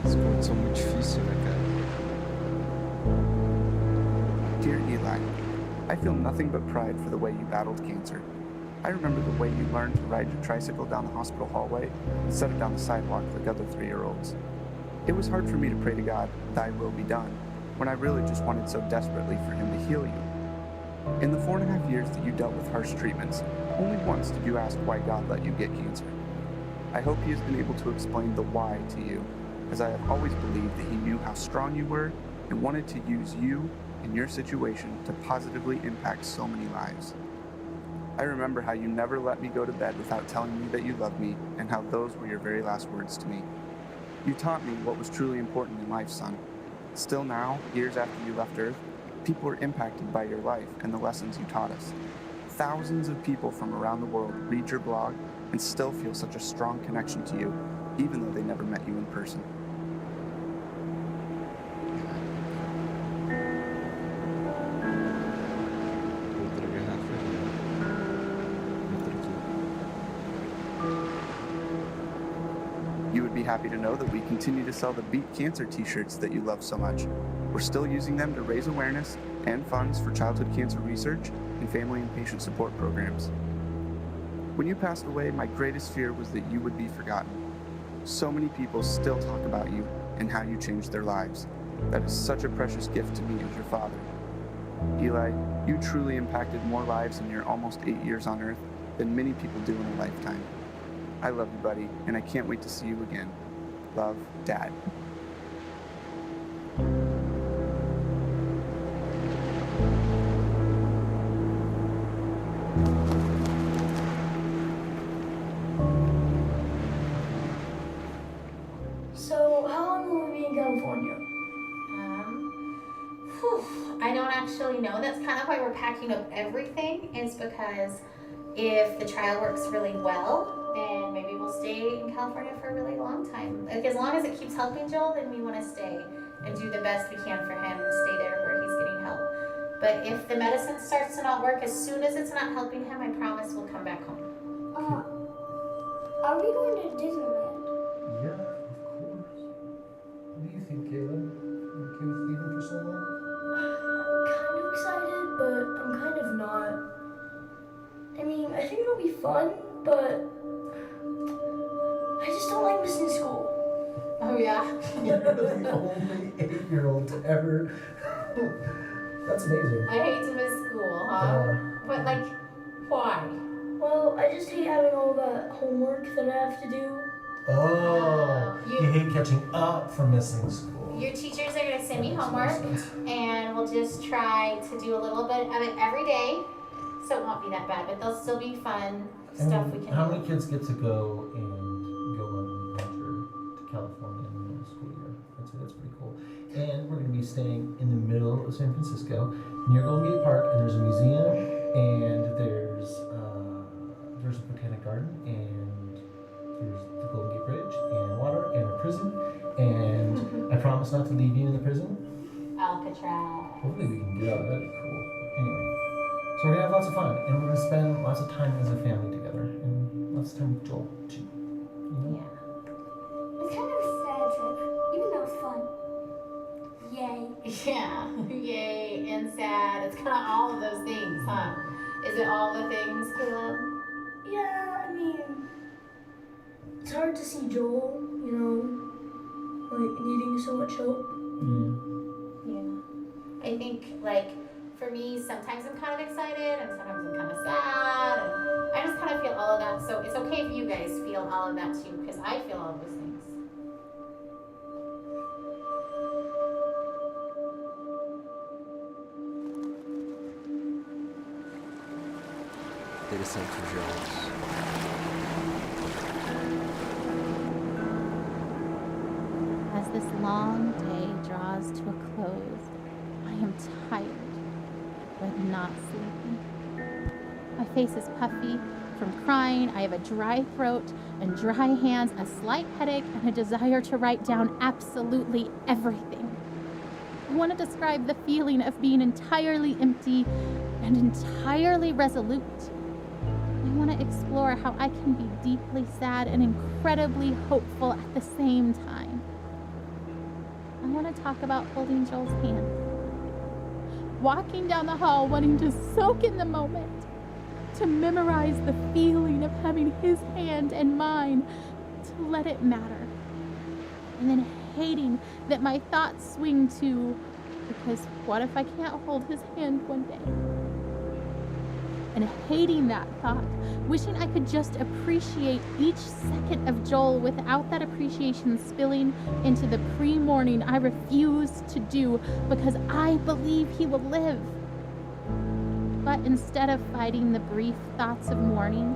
As contas são muito difíceis, né, cara? Dear Eli, I feel nothing but pride for the way you battled cancer. I remember the way you learned to ride your tricycle down the hospital hallway instead of down the sidewalk like other 3-year-olds. It was hard for me to pray to God, "Thy will be done," when I really just wanted so desperately for Him to heal you. In the 4.5 years that you dealt with harsh treatments, only once did you ask why God let you get cancer. I hope He has been able to explain the why to you, as I have always believed that He knew how strong you were and wanted to use you and your situation to positively impact so many lives. I remember how you never let me go to bed without telling me that you loved me and how those were your very last words to me. You taught me what was truly important in life, son. Still now, years after you left Earth, people are impacted by your life and the lessons you taught us. Thousands of people from around the world read your blog and still feel such a strong connection to you, even though they never met you in person. Outra garrafa. Outra aqui. You would be happy to know that we continue to sell the Beat Cancer t-shirts that you love so much. We're still using them to raise awareness and funds for childhood cancer research and family and patient support programs. When you passed away, my greatest fear was that you would be forgotten. So many people still talk about you and how you changed their lives. That is such a precious gift to me as your father. Eli, you truly impacted more lives in your almost 8 years on Earth than many people do in a lifetime. I love you, buddy, and I can't wait to see you again. Love, Dad. So, how long will we be in California? I don't actually know. That's kind of why we're packing up everything, is because if the trial works really well, then maybe we'll stay in California for a really long time. Like, as long as it keeps helping Joel, then we want to stay and do the best we can for him and stay there where he's getting help. But if the medicine starts to not work, as soon as it's not helping him, I promise we'll come back home. Are we going to Disneyland? Yeah, of course. What do you think, Caleb? You okay with leaving for so long? I'm kind of excited, but I'm kind of not. I mean, I think it'll be fun, but I just don't like missing school. Oh, yeah? You're the only 8-year-old to ever That's amazing. I hate to miss school, huh? But like, why? Well, I just hate having all that homework that I have to do. Oh, you hate catching up from missing school. Your teachers are going to send me homework, and we'll just try to do a little bit of it every day, so it won't be that bad, but there'll still be fun stuff we can How do. many kids get to go on winter to California in the middle of the school year? I'd say that's pretty cool. And we're going to be staying in the middle of San Francisco, near Golden Gate Park, and there's a museum, and there's a botanic garden, and there's the Golden Gate Bridge, and water, and a prison, and I promise not to leave you in the prison. Alcatraz. Hopefully we can get out of that. That'd be cool. Anyway, so we're gonna have lots of fun, and we're gonna spend lots of time as a family together, and lots of time with Joel too. You know? Yeah. It's kind of a sad trip, even though it's fun. Yay. Yeah, yay and sad. It's kind of all of those things, huh? Is it all the things, Caleb? Yeah, I mean, it's hard to see Joel, you know, like needing so much help. Yeah. I think, like, for me, sometimes I'm kind of excited and sometimes I'm kind of sad. And I just kind of feel all of that. So it's okay if you guys feel all of that too, because I feel all of those things. Interessante os jogos. As this long day draws to a close, I am tired, but not sleepy. My face is puffy from crying. I have a dry throat and dry hands, a slight headache, and a desire to write down absolutely everything. I want to describe the feeling of being entirely empty and entirely resolute. I want to explore how I can be deeply sad and incredibly hopeful at the same time. I want to talk about holding Joel's hand, walking down the hall wanting to soak in the moment, to memorize the feeling of having his hand and mine, to let it matter, and then hating that my thoughts swing to, because what if I can't hold his hand one day? And hating that thought, wishing I could just appreciate each second of Joel without that appreciation spilling into the pre-morning I refuse to do because I believe he will live. But instead of fighting the brief thoughts of mourning,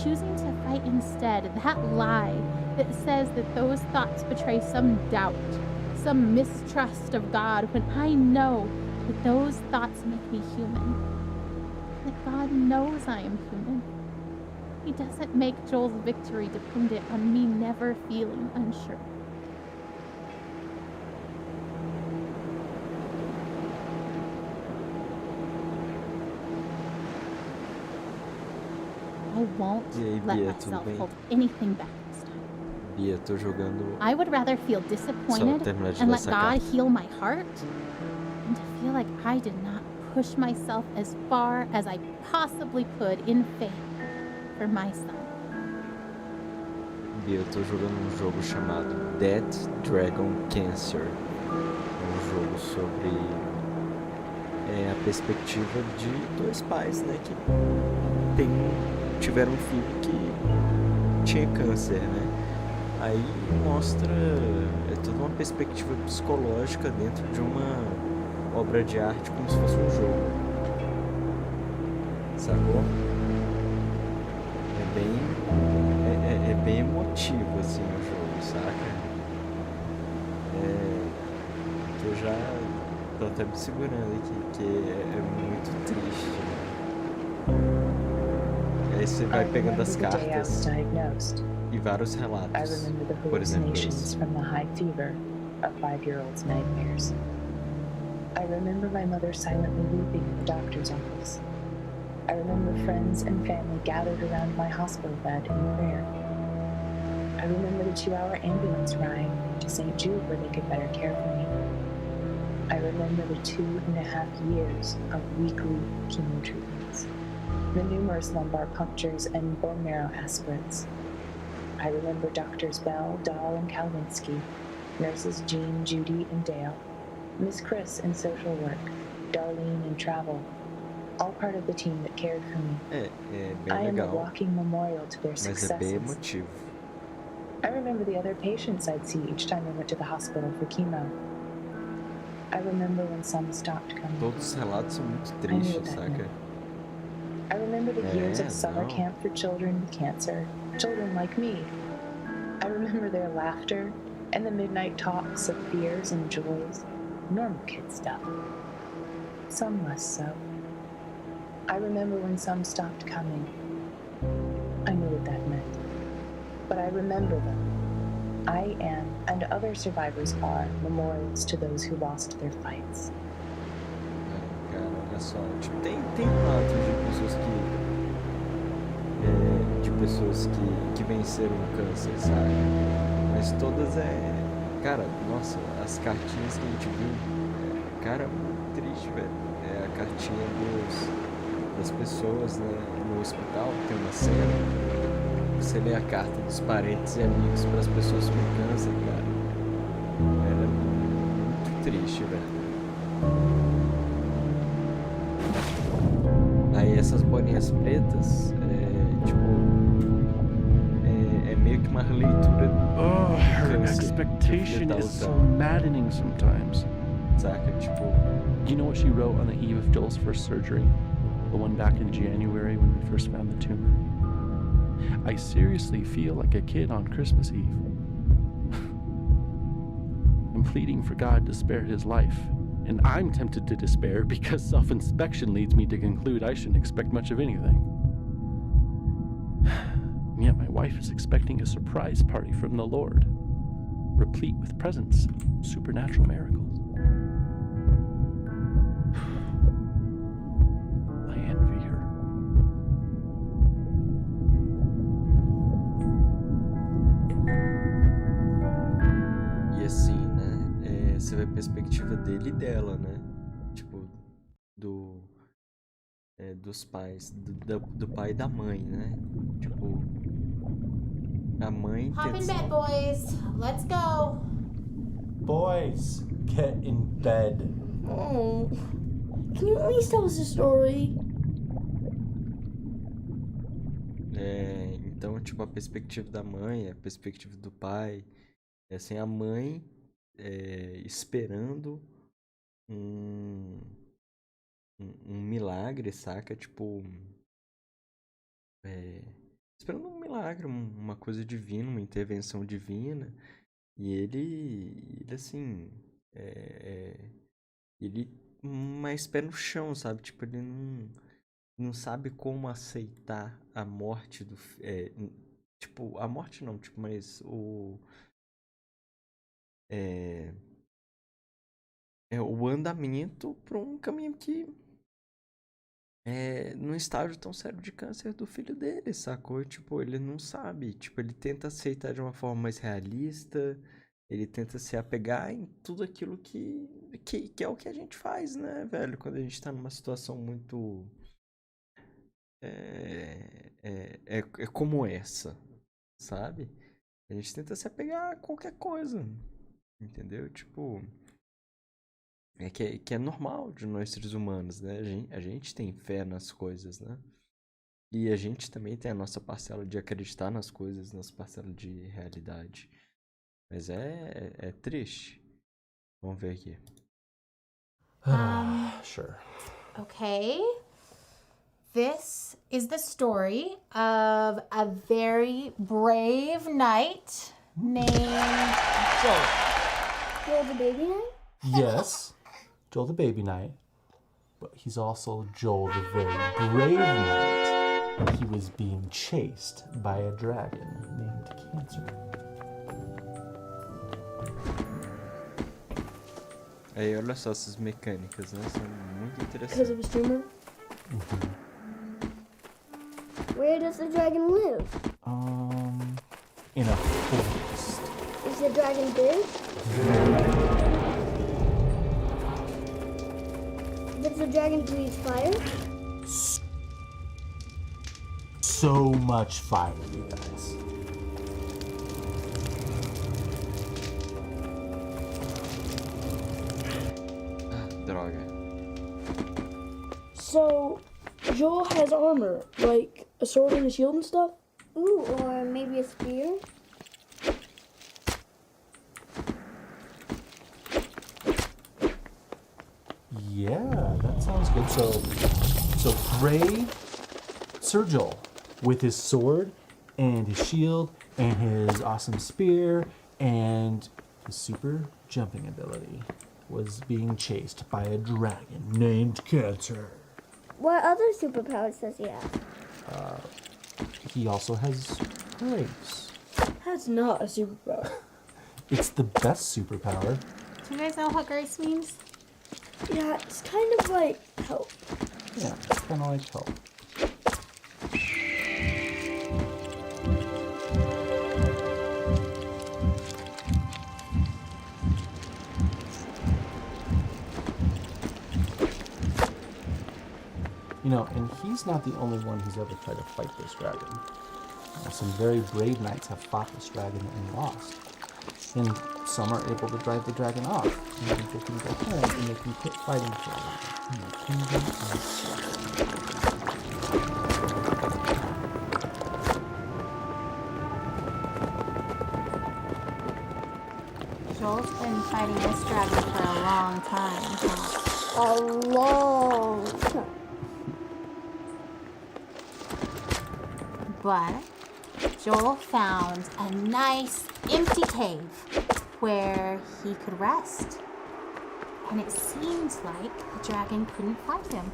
choosing to fight instead that lie that says that those thoughts betray some doubt, some mistrust of God, when I know that those thoughts make me human. That God knows I am human. He doesn't make Joel's victory dependent on me never feeling unsure. I won't let myself hold anything back this time. Bia, tô jogando. I would rather feel disappointed and let God heal my heart than to feel like I did not push myself as far as I possibly could in faith for my son. Bia, eu tô jogando um jogo chamado Dead Dragon Cancer. É um jogo sobre a perspectiva de dois pais, né, que tiveram um filho que tinha câncer, né? Aí mostra toda uma perspectiva psicológica dentro de uma obra de arte como se fosse um jogo. Sacou? É bem emotivo assim o jogo, saca? Tô até me segurando aqui, porque é muito triste. Aí você vai pegando as cartas e vários relatos. Por exemplo, esse. From the high fever of 5-year-old's nightmares. I remember my mother silently weeping in the doctor's office. I remember friends and family gathered around my hospital bed in prayer. I remember the 2-hour ambulance ride to St. Jude where they could better care for me. I remember the 2.5 years of weekly chemo treatments, the numerous lumbar punctures and bone marrow aspirates. I remember Doctors Bell, Dahl, and Kalwinsky, nurses Jean, Judy, and Dale, Miss Chris in social work, Darlene, and Travel, all part of the team that cared for me. É bem I am a legal, walking memorial to their mas é bem successes. emotivo. I remember the other patients I'd see each time I went to the hospital for chemo. I remember when some stopped coming. Todos os relatos são muito I knew tristes, what that saca? meant. I remember the years of summer não. camp for children with cancer, children like me. I remember their laughter and the midnight talks of fears and joys, normal kid stuff. Some less so. I remember when some stopped coming. I knew what that meant. But I remember them. I am, and other survivors are, memorials to those who lost their fights. Cara, olha só, tipo, tem relatos de pessoas que venceram o câncer, sabe? Mas todas cara, nossa, as cartinhas que a gente viu, cara, muito triste, velho. É a cartinha das pessoas, né, no hospital, tem uma cena. Você lê a carta dos parentes e amigos para as pessoas com câncer, cara. Era muito triste, velho. Aí essas bolinhas pretas, é meio que uma releitura. Oh, her expectation is so maddening sometimes. Saca, tipo. Do you know what she wrote on the eve of Joel's first surgery? The one back in January when we first found the tumor? I seriously feel like a kid on Christmas Eve. I'm pleading for God to spare his life, and I'm tempted to despair because self-inspection leads me to conclude I shouldn't expect much of anything. And yet my wife is expecting a surprise party from the Lord, replete with presents, supernatural miracles. I envy her. E assim, né? Você vê a perspectiva dele e dela, né? Tipo, dos pais, do pai e da mãe, né? Tipo, a mãe Hop in tenta. bed, boys. Let's go. Boys, get in bed. Oh, can you at least tell us a story? Então, tipo, a perspectiva da mãe, a perspectiva do pai, é assim, a mãe esperando um milagre, saca? Tipo, esperando um milagre, uma coisa divina, uma intervenção divina. E ele assim, ele mais pé no chão, sabe? Tipo, ele não sabe como aceitar a morte tipo, a morte não, tipo, mas o andamento para um caminho que num estágio tão sério de câncer do filho dele, sacou? Tipo, ele não sabe, tipo, ele tenta aceitar de uma forma mais realista, ele tenta se apegar em tudo aquilo que é o que a gente faz, né, velho? Quando a gente tá numa situação muito como essa, sabe? A gente tenta se apegar a qualquer coisa, entendeu? Tipo, que é normal de nós seres humanos, né? A gente tem fé nas coisas, né? E a gente também tem a nossa parcela de acreditar nas coisas, nossa parcela de realidade. Mas é triste. Vamos ver aqui. Sure. Okay. This is the story of a very brave knight named Joel. Joel the baby knight? Yes, Joel the baby knight. But he's also Joel the very brave knight. He was being chased by a dragon named Cancer. Aí, olha só essas mecânicas, né? São muito Because interessantes. of his tumor? Where does the dragon live? In a forest. Is the dragon big? Does the dragon breathe fire? So much fire, you guys. Droga. So, Joel has armor, like a sword and a shield and stuff? Ooh, or maybe a spear? Yeah, that sounds good. So brave Sir Joel with his sword and his shield and his awesome spear and his super jumping ability was being chased by a dragon named Cancer. What other superpowers does he have? He also has grace. That's not a superpower. It's the best superpower. Do you guys know what grace means? Yeah, it's kind of like help. Yeah, it's kind of like help. You know, and he's not the only one who's ever tried to fight this dragon. Some very brave knights have fought this dragon and lost. And some are able to drive the dragon off. And people can go home and they can quit fighting for a while. In the kingdom of Sweden. Joel's been fighting this dragon for a long time, huh? A long time. But Joel found a nice empty cave where he could rest. And it seemed like the dragon couldn't fight him.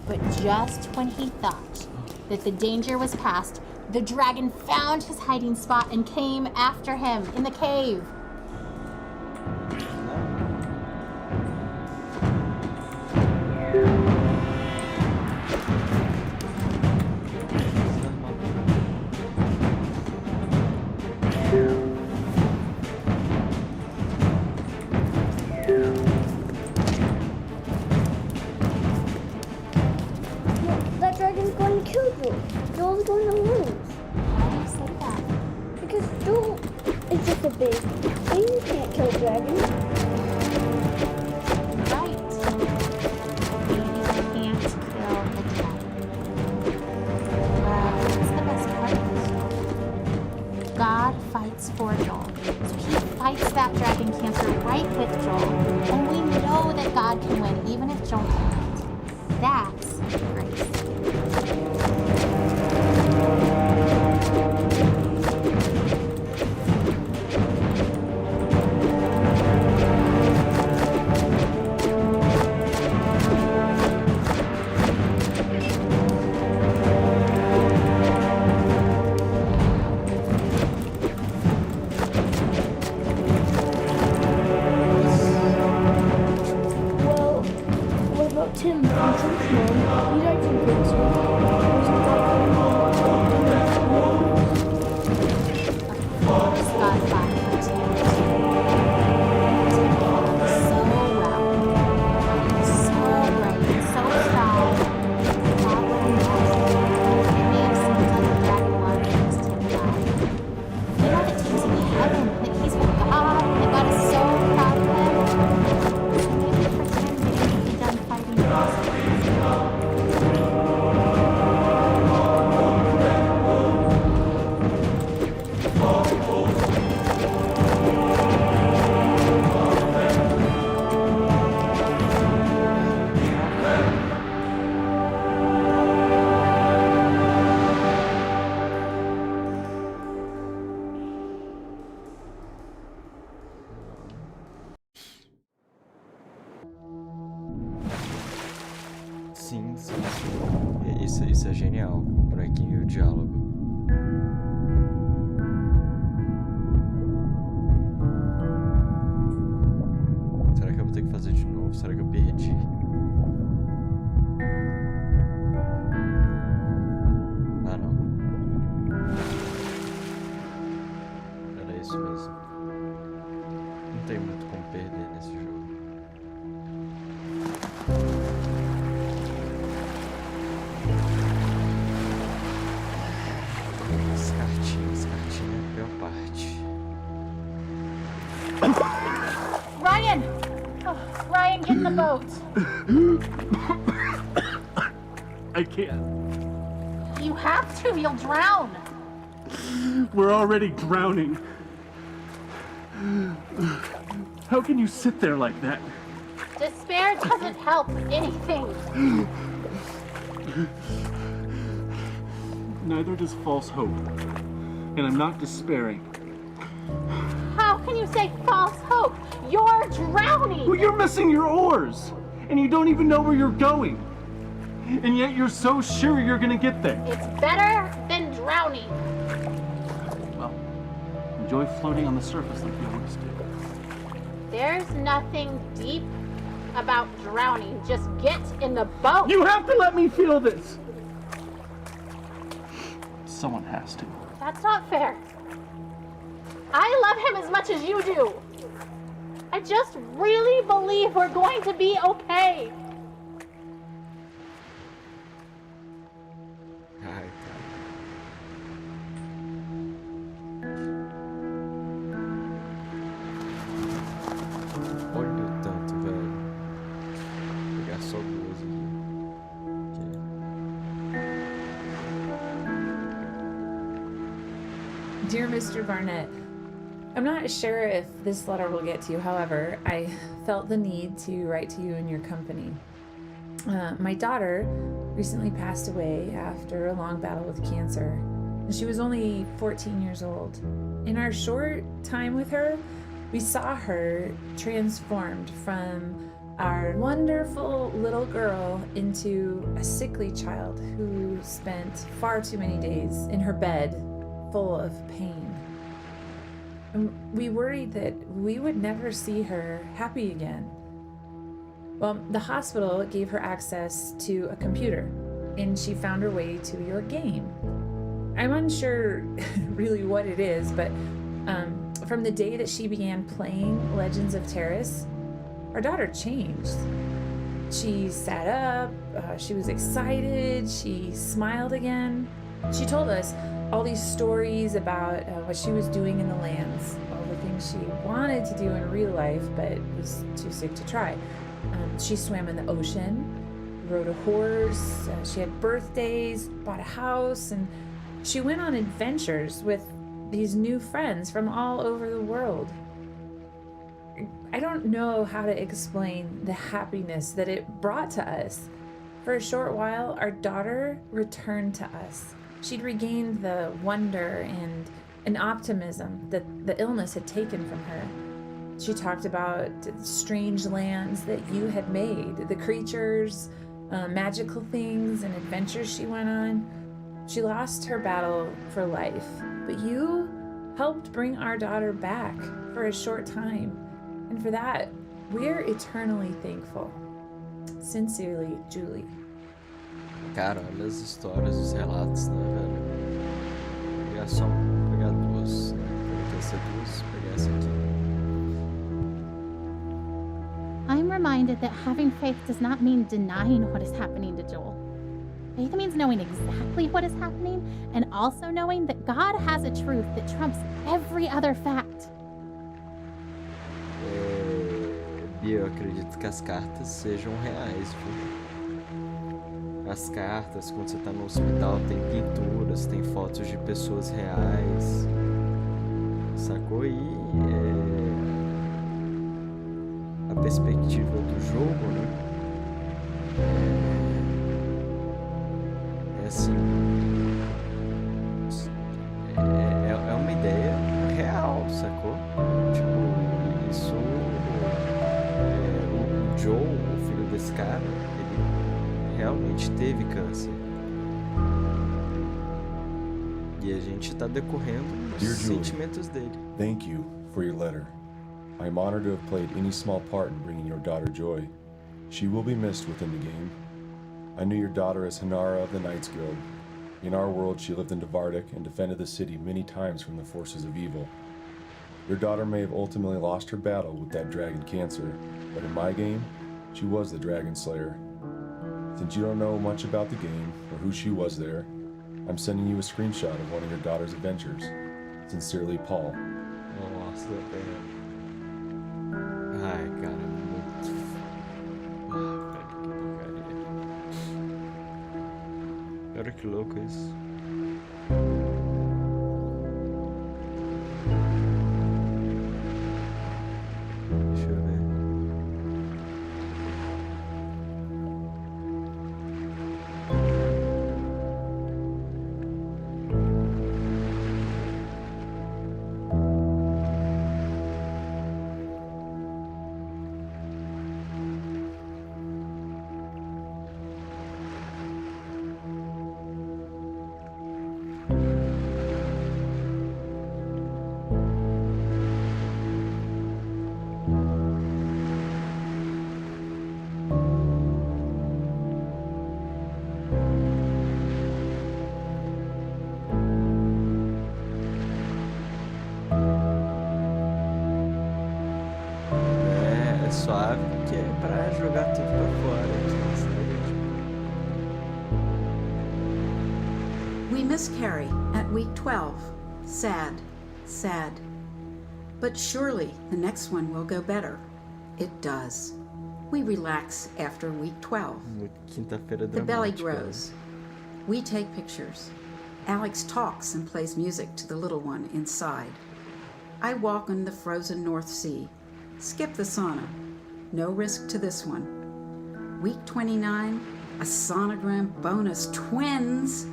But just when he thought that the danger was past, the dragon found his hiding spot and came after him in the cave. That dragon's going to kill Joel. Joel's going to lose. Why do you say that? Because Joel is just a big thing. You can't kill dragons. Right. Maybe he can't kill the dragon. Well, that's the best part of this story. God fights for Joel. So he fights that dragon cancer right with Joel. And we know that God can win even if Joel can't. That's grace. Well, what about Tim from Church Mom? He died from cancer. Of course God fought for Tim. Tim fought so well. He was so brave and so strong. God let him die. It may have seemed like the dragon wanted to Tim died. We know that Tim's in heaven, that he's with God, and that God is so proud of him. So maybe for Tim, he didn't be done fighting for us. Sim, sim, sim. Isso é genial. Por aqui o diálogo. Será que eu vou ter que fazer de novo? Será que eu perdi? Ah, não. Era isso mesmo. Não tem muito como perder nesse jogo. As cartinhas é a pior parte. and get in the boat. I can't. You have to, you'll drown. We're already drowning. How can you sit there like that? Despair doesn't help anything. Neither does false hope. And I'm not despairing. How can you say false hope? You're drowning. Well, you're missing your oars. And you don't even know where you're going. And yet you're so sure you're gonna get there. It's better than drowning. Well, enjoy floating on the surface like you always do. There's nothing deep about drowning. Just get in the boat. You have to let me feel this. Someone has to. That's not fair. I love him as much as you do. I just really believe we're going to be okay. Ai, cara. Olha o tanto, velho. Vou pegar só duas aqui. Dear Mr. Barnett, I'm not sure if this letter will get to you. However, I felt the need to write to you in your company. My daughter recently passed away after a long battle with cancer, and she was only 14 years old. In our short time with her, we saw her transformed from our wonderful little girl into a sickly child who spent far too many days in her bed full of pain. And we worried that we would never see her happy again. Well, the hospital gave her access to a computer, and she found her way to your game. I'm unsure really what it is, but from the day that she began playing Legends of Terrace, our daughter changed. She sat up, she was excited, she smiled again. She told us all these stories about what she was doing in the lands, all the things she wanted to do in real life but was too sick to try. She swam in the ocean, rode a horse, she had birthdays, bought a house, and she went on adventures with these new friends from all over the world. I don't know how to explain the happiness that it brought to us. For a short while, our daughter returned to us. She'd regained the wonder and an optimism that the illness had taken from her. She talked about strange lands that you had made, the creatures, magical things, and adventures she went on. She lost her battle for life, but you helped bring our daughter back for a short time. And for that, we're eternally thankful. Sincerely, Julie. Cara, olha as histórias, os relatos, né, velho? Vou pegar duas, né? Vou ser duas, pegar essa aqui. I'm reminded that having faith does not mean denying what is happening to Joel. Faith means knowing exactly what is happening and also knowing that God has a truth that trumps every other fact. Bia, eu acredito que as cartas sejam reais, viu? As cartas, quando você tá no hospital, tem pinturas, tem fotos de pessoas reais, sacou? E a perspectiva do jogo, né? É assim, é uma ideia real, sacou? Tipo, isso, o Joe, o filho desse cara, ele realmente teve câncer. E a gente tá decorrendo os Dear Julie, sentimentos dele. Thank you for your letter. I am honored to have played any small part in bringing your daughter joy. She will be missed within the game. I knew your daughter as Hanara of the Knights Guild. In our world, she lived in Dvardik and defended the city many times from the forces of evil. Your daughter may have ultimately lost her battle with that dragon cancer, but in my game, she was the dragon slayer. Since you don't know much about the game or who she was there, I'm sending you a screenshot of one of your daughter's adventures. Sincerely, Paul. Nossa, ai, cara, muito. Que louco isso. Deixa eu ver. É suave porque é pra jogar tudo pra fora aqui, sabe? We miss Carrie at week 12. Sad, sad. But surely the next one will go better. It does. We relax after week 12. Quinta-feira The belly dramática. grows. We take pictures. Alex talks and plays music to the little one inside. I walk on the frozen North Sea. Skip the sauna. No risk to this one. Week 29, a sonogram bonus. Twins!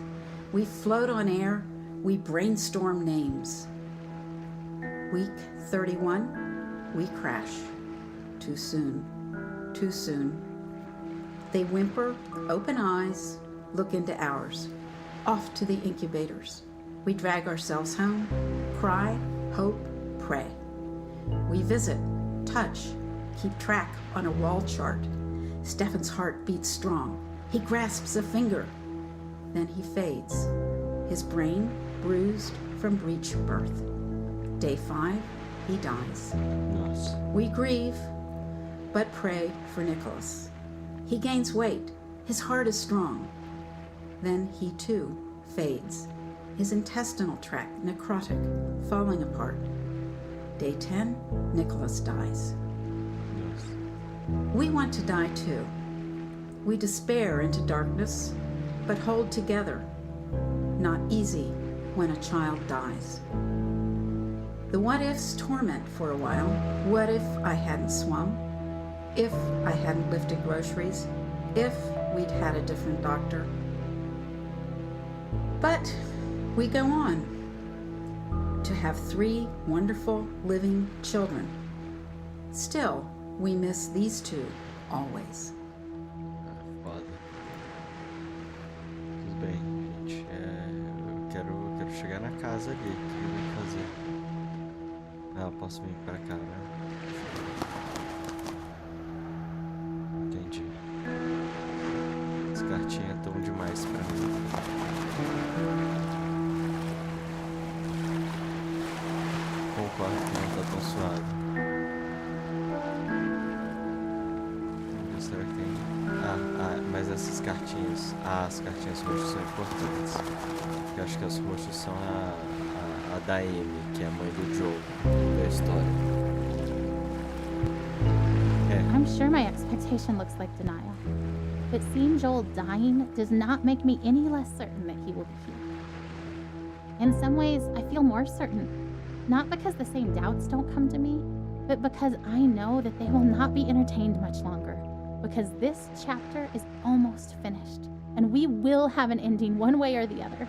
We float on air. We brainstorm names. Week 31, we crash. Too soon. Too soon. They whimper, open eyes, look into ours. Off to the incubators. We drag ourselves home, cry, hope, pray. We visit, touch, keep track on a wall chart. Stefan's heart beats strong. He grasps a finger. Then he fades. His brain bruised from breech birth. Day 5, he dies. Nossa. We grieve, but pray for Nicholas. He gains weight. His heart is strong. Then he too fades. His intestinal tract necrotic, falling apart. Day 10, Nicholas dies. We want to die too. We despair into darkness, but hold together. Not easy when a child dies. The what-ifs torment for a while. What if I hadn't swum? If I hadn't lifted groceries? If we'd had a different doctor? But we go on to have 3 wonderful living children. Still, we miss these 2 always. Foda. Tudo bem, gente. Eu quero chegar na casa ali. O que eu vou fazer? Ah, eu posso vir pra cá, né? Entendi. As cartinhas estão demais pra mim. Concordo que não tá tão suave. Vamos ver, será que tem. Mas essas cartinhas. As cartinhas roxas são importantes. Eu acho que as roxas são a da Amy, que é a mãe do Joe da história. I'm sure my expectation looks like denial. But seeing Joel dying does not make me any less certain that he will be healed. In some ways, I feel more certain. Not because the same doubts don't come to me, but because I know that they will not be entertained much longer. Because this chapter is almost finished, and we will have an ending one way or the other.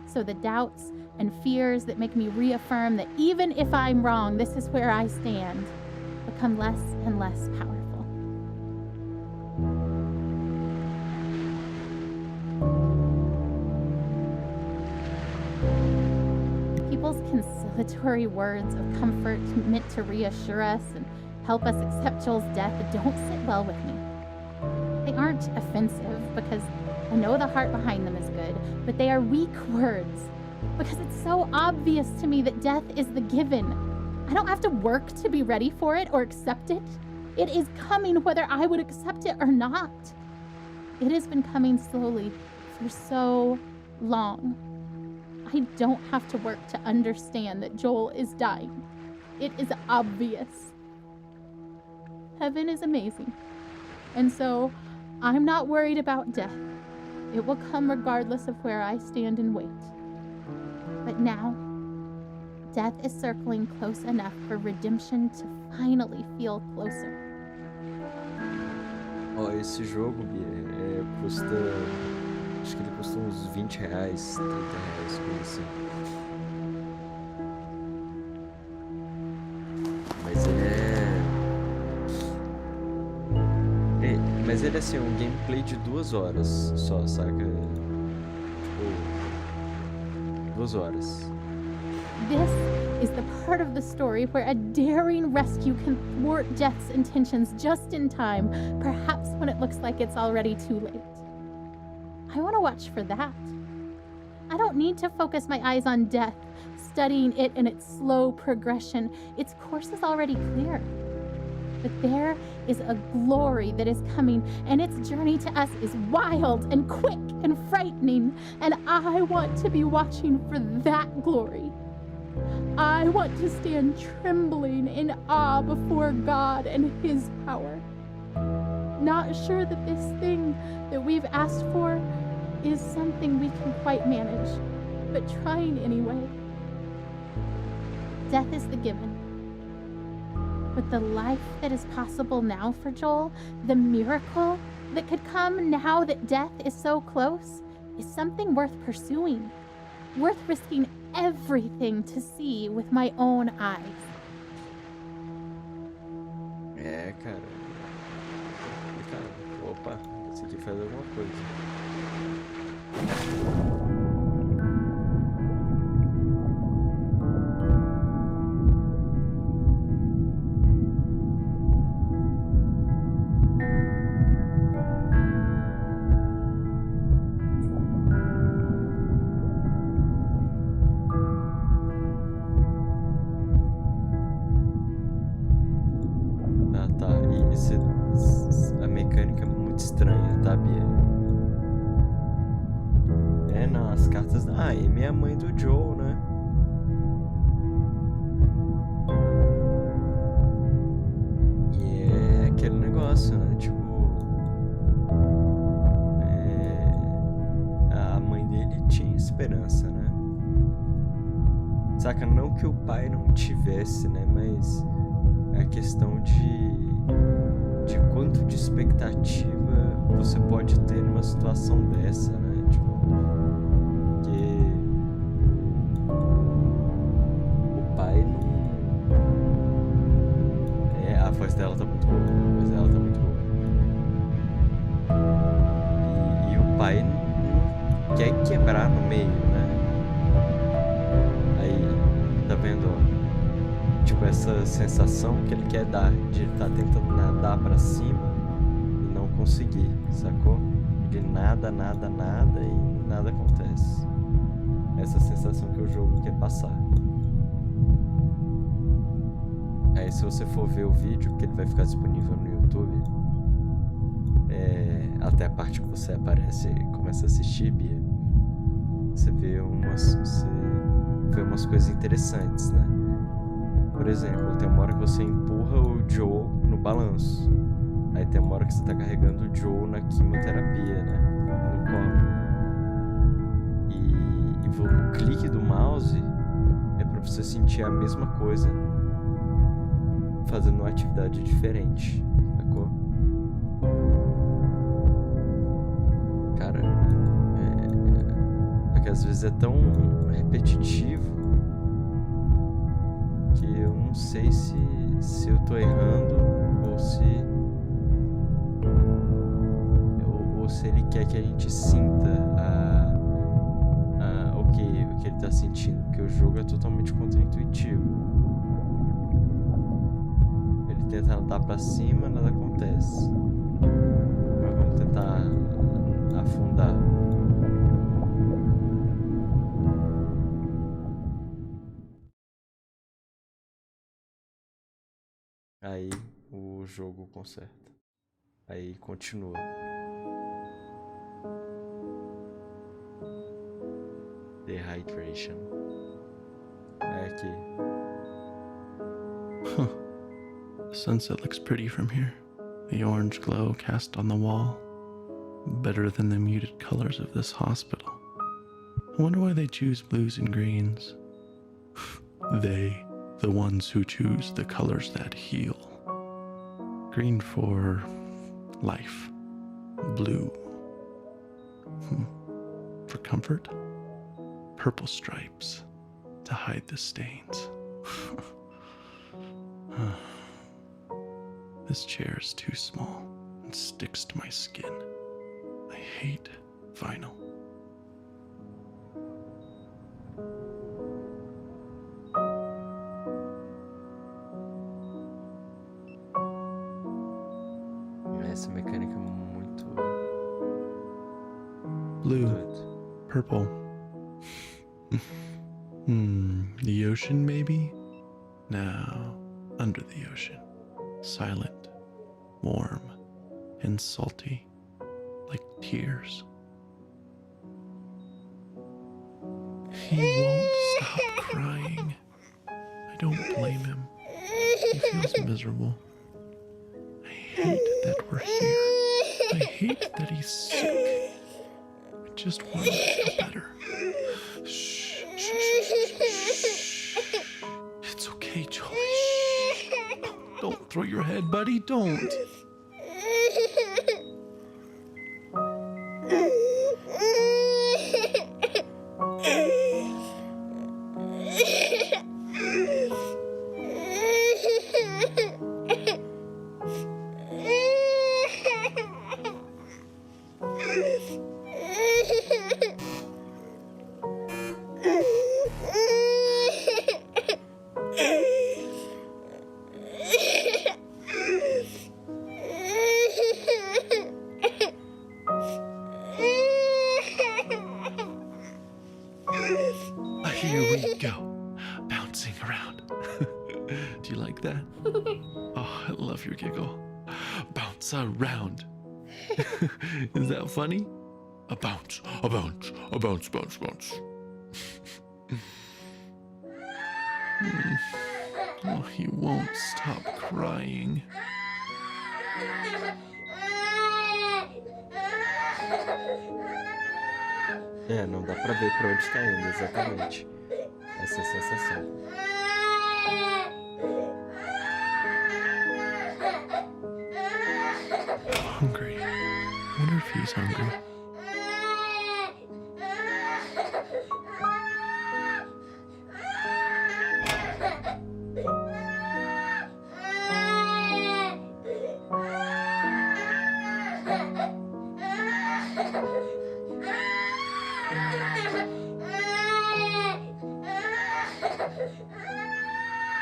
So the doubts and fears that make me reaffirm that even if I'm wrong, this is where I stand, become less and less powerful. People's consolatory words of comfort meant to reassure us and help us accept Joel's death don't sit well with me. They aren't offensive because I know the heart behind them is good, but they are weak words because it's so obvious to me that death is the given. I don't have to work to be ready for it or accept it. It is coming whether I would accept it or not. It has been coming slowly for so long. I don't have to work to understand that Joel is dying. It is obvious. Heaven is amazing. And so I'm not worried about death. It will come regardless of where I stand and wait. But now, death is circling close enough for redemption to finally feel closer. Ó, esse jogo, Bia, custa. Acho que ele custa uns R$ 20, R$ 30, coisa assim. Mas Mas ele é assim, um gameplay de 2 horas só, saca? Tipo. 2 horas. This is the part of the story where a daring rescue can thwart Death's intentions just in time, perhaps when it looks like it's already too late. I want to watch for that. I don't need to focus my eyes on Death, studying it and its slow progression. Its course is already clear. But there is a glory that is coming, and its journey to us is wild and quick and frightening, and I want to be watching for that glory. I want to stand trembling in awe before God and His power. Not sure that this thing that we've asked for is something we can quite manage, but trying anyway. Death is the given. But the life that is possible now for Joel, the miracle that could come now that death is so close, is something worth pursuing, worth risking everything to see with my own eyes. Cara. Opa, esse aqui faz alguma coisa. A mecânica é muito estranha, tá, Bia? Não, as cartas da Amy é a mãe do Joe, né? E é aquele negócio, né? Tipo, a mãe dele tinha esperança, né? Saca? Não que o pai não tivesse, né? Mas é a questão de quanto de expectativa você pode ter numa situação dessa, né? Tipo, porque o pai não... a voz dela tá muito boa, E o pai não quer quebrar no meio, né? Aí, tá vendo, ó? Tipo, essa sensação que ele quer dar, de ele tá tentando nadar pra cima e não conseguir, sacou? Ele nada e nada acontece. Essa sensação que o jogo quer passar. Aí se você for ver o vídeo, porque ele vai ficar disponível no YouTube, até a parte que você aparece e começa a assistir, Bia, você vê umas coisas interessantes, né? Por exemplo, tem uma hora que você empurra o Joe no balanço. Aí tem uma hora que você tá carregando o Joe na quimioterapia, né? No colo. E o clique do mouse é pra você sentir a mesma coisa fazendo uma atividade diferente, sacou? Cara, porque às vezes é tão repetitivo que eu não sei se eu tô errando ou se ele quer que a gente sinta o que ele tá sentindo, porque o jogo é totalmente contraintuitivo. Ele tenta andar pra cima, nada acontece. Mas vamos tentar afundar. Aí o jogo conserta. Aí continua. Dehydration. É aqui. The sunset looks pretty from here. The orange glow cast on the wall. Better than the muted colors of this hospital. I wonder why they choose blues and greens. They, the ones who choose the colors that heal. Green for life. Blue for comfort. Purple stripes to hide the stains. This chair is too small and sticks to my skin. I hate vinyl. Essa mecânica é muito Blue, doida. purple. The ocean, maybe? No, under the ocean. Silent, warm, and salty, like tears. He won't stop crying. I don't blame him. He feels miserable. I hate that we're here. I hate that he's sick. I just want him to feel better. Shh, shh, shh, shh, shh. It's okay, Jolie. Shh. Don't throw your head, buddy. Don't. Here we go, bouncing around. Do you like that? Oh, I love your giggle. Bounce around. Is that funny? A bounce, a bounce, a bounce, bounce, bounce. Oh, he won't stop crying. É, não dá pra ver pra onde tá indo exatamente. Essa é a sensação. Hungry. I wonder if he's hungry.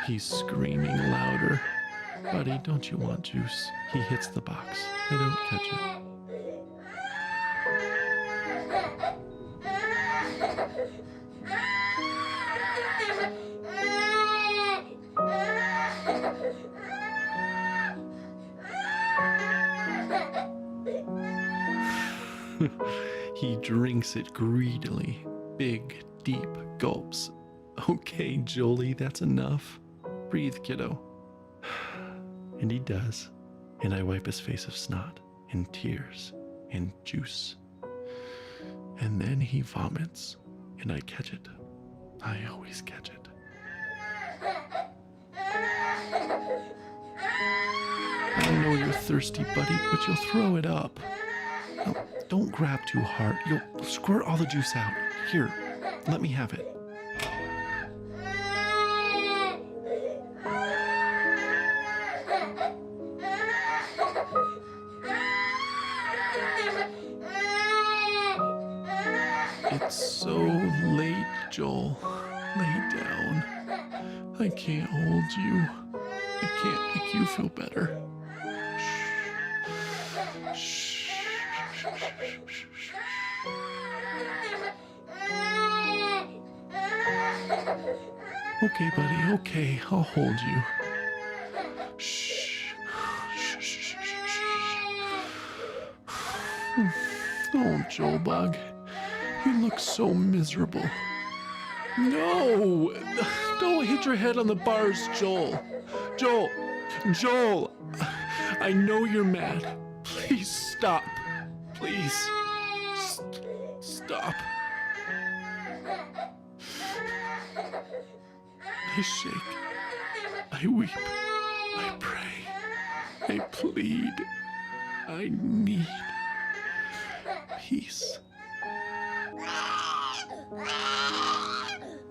He's screaming louder. Buddy, don't you want juice? He hits the box. I don't catch it. He drinks it greedily. Big, deep gulps. Okay, Jolie, that's enough. Breathe, kiddo. And he does. And I wipe his face of snot and tears and juice. And then he vomits, and I catch it. I always catch it. I know you're thirsty, buddy, but you'll throw it up. No, don't grab too hard. You'll squirt all the juice out. Here, let me have it. It's so late, Joel. Lay down. I can't hold you. I can't make you feel better. Shh. Shh. Okay, buddy. Okay, I'll hold you. Shh. Oh, Joel Bug. You look so miserable. No! Don't hit your head on the bars, Joel. Joel! I know you're mad. Please stop. Please. Stop. I shake. I weep. I pray. I plead. I need peace.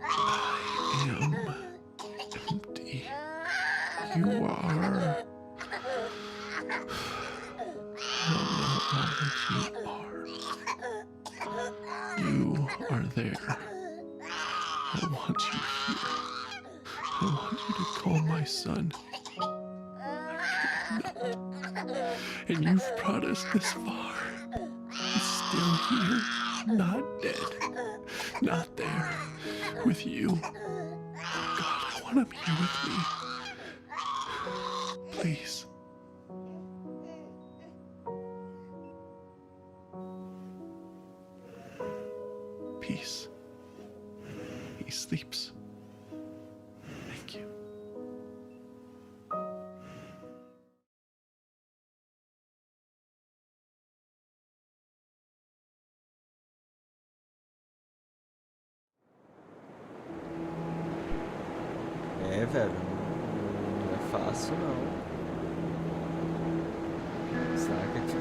I am empty. You are. I don't know all that you are. You are there. I want you here. I want you to call my son. And you've brought us this far. He's still here, not dead, not there, with you. God, I want him here with me. Please. Peace. He sleeps. Thank you. É, velho, não é fácil não. Saca? Tipo,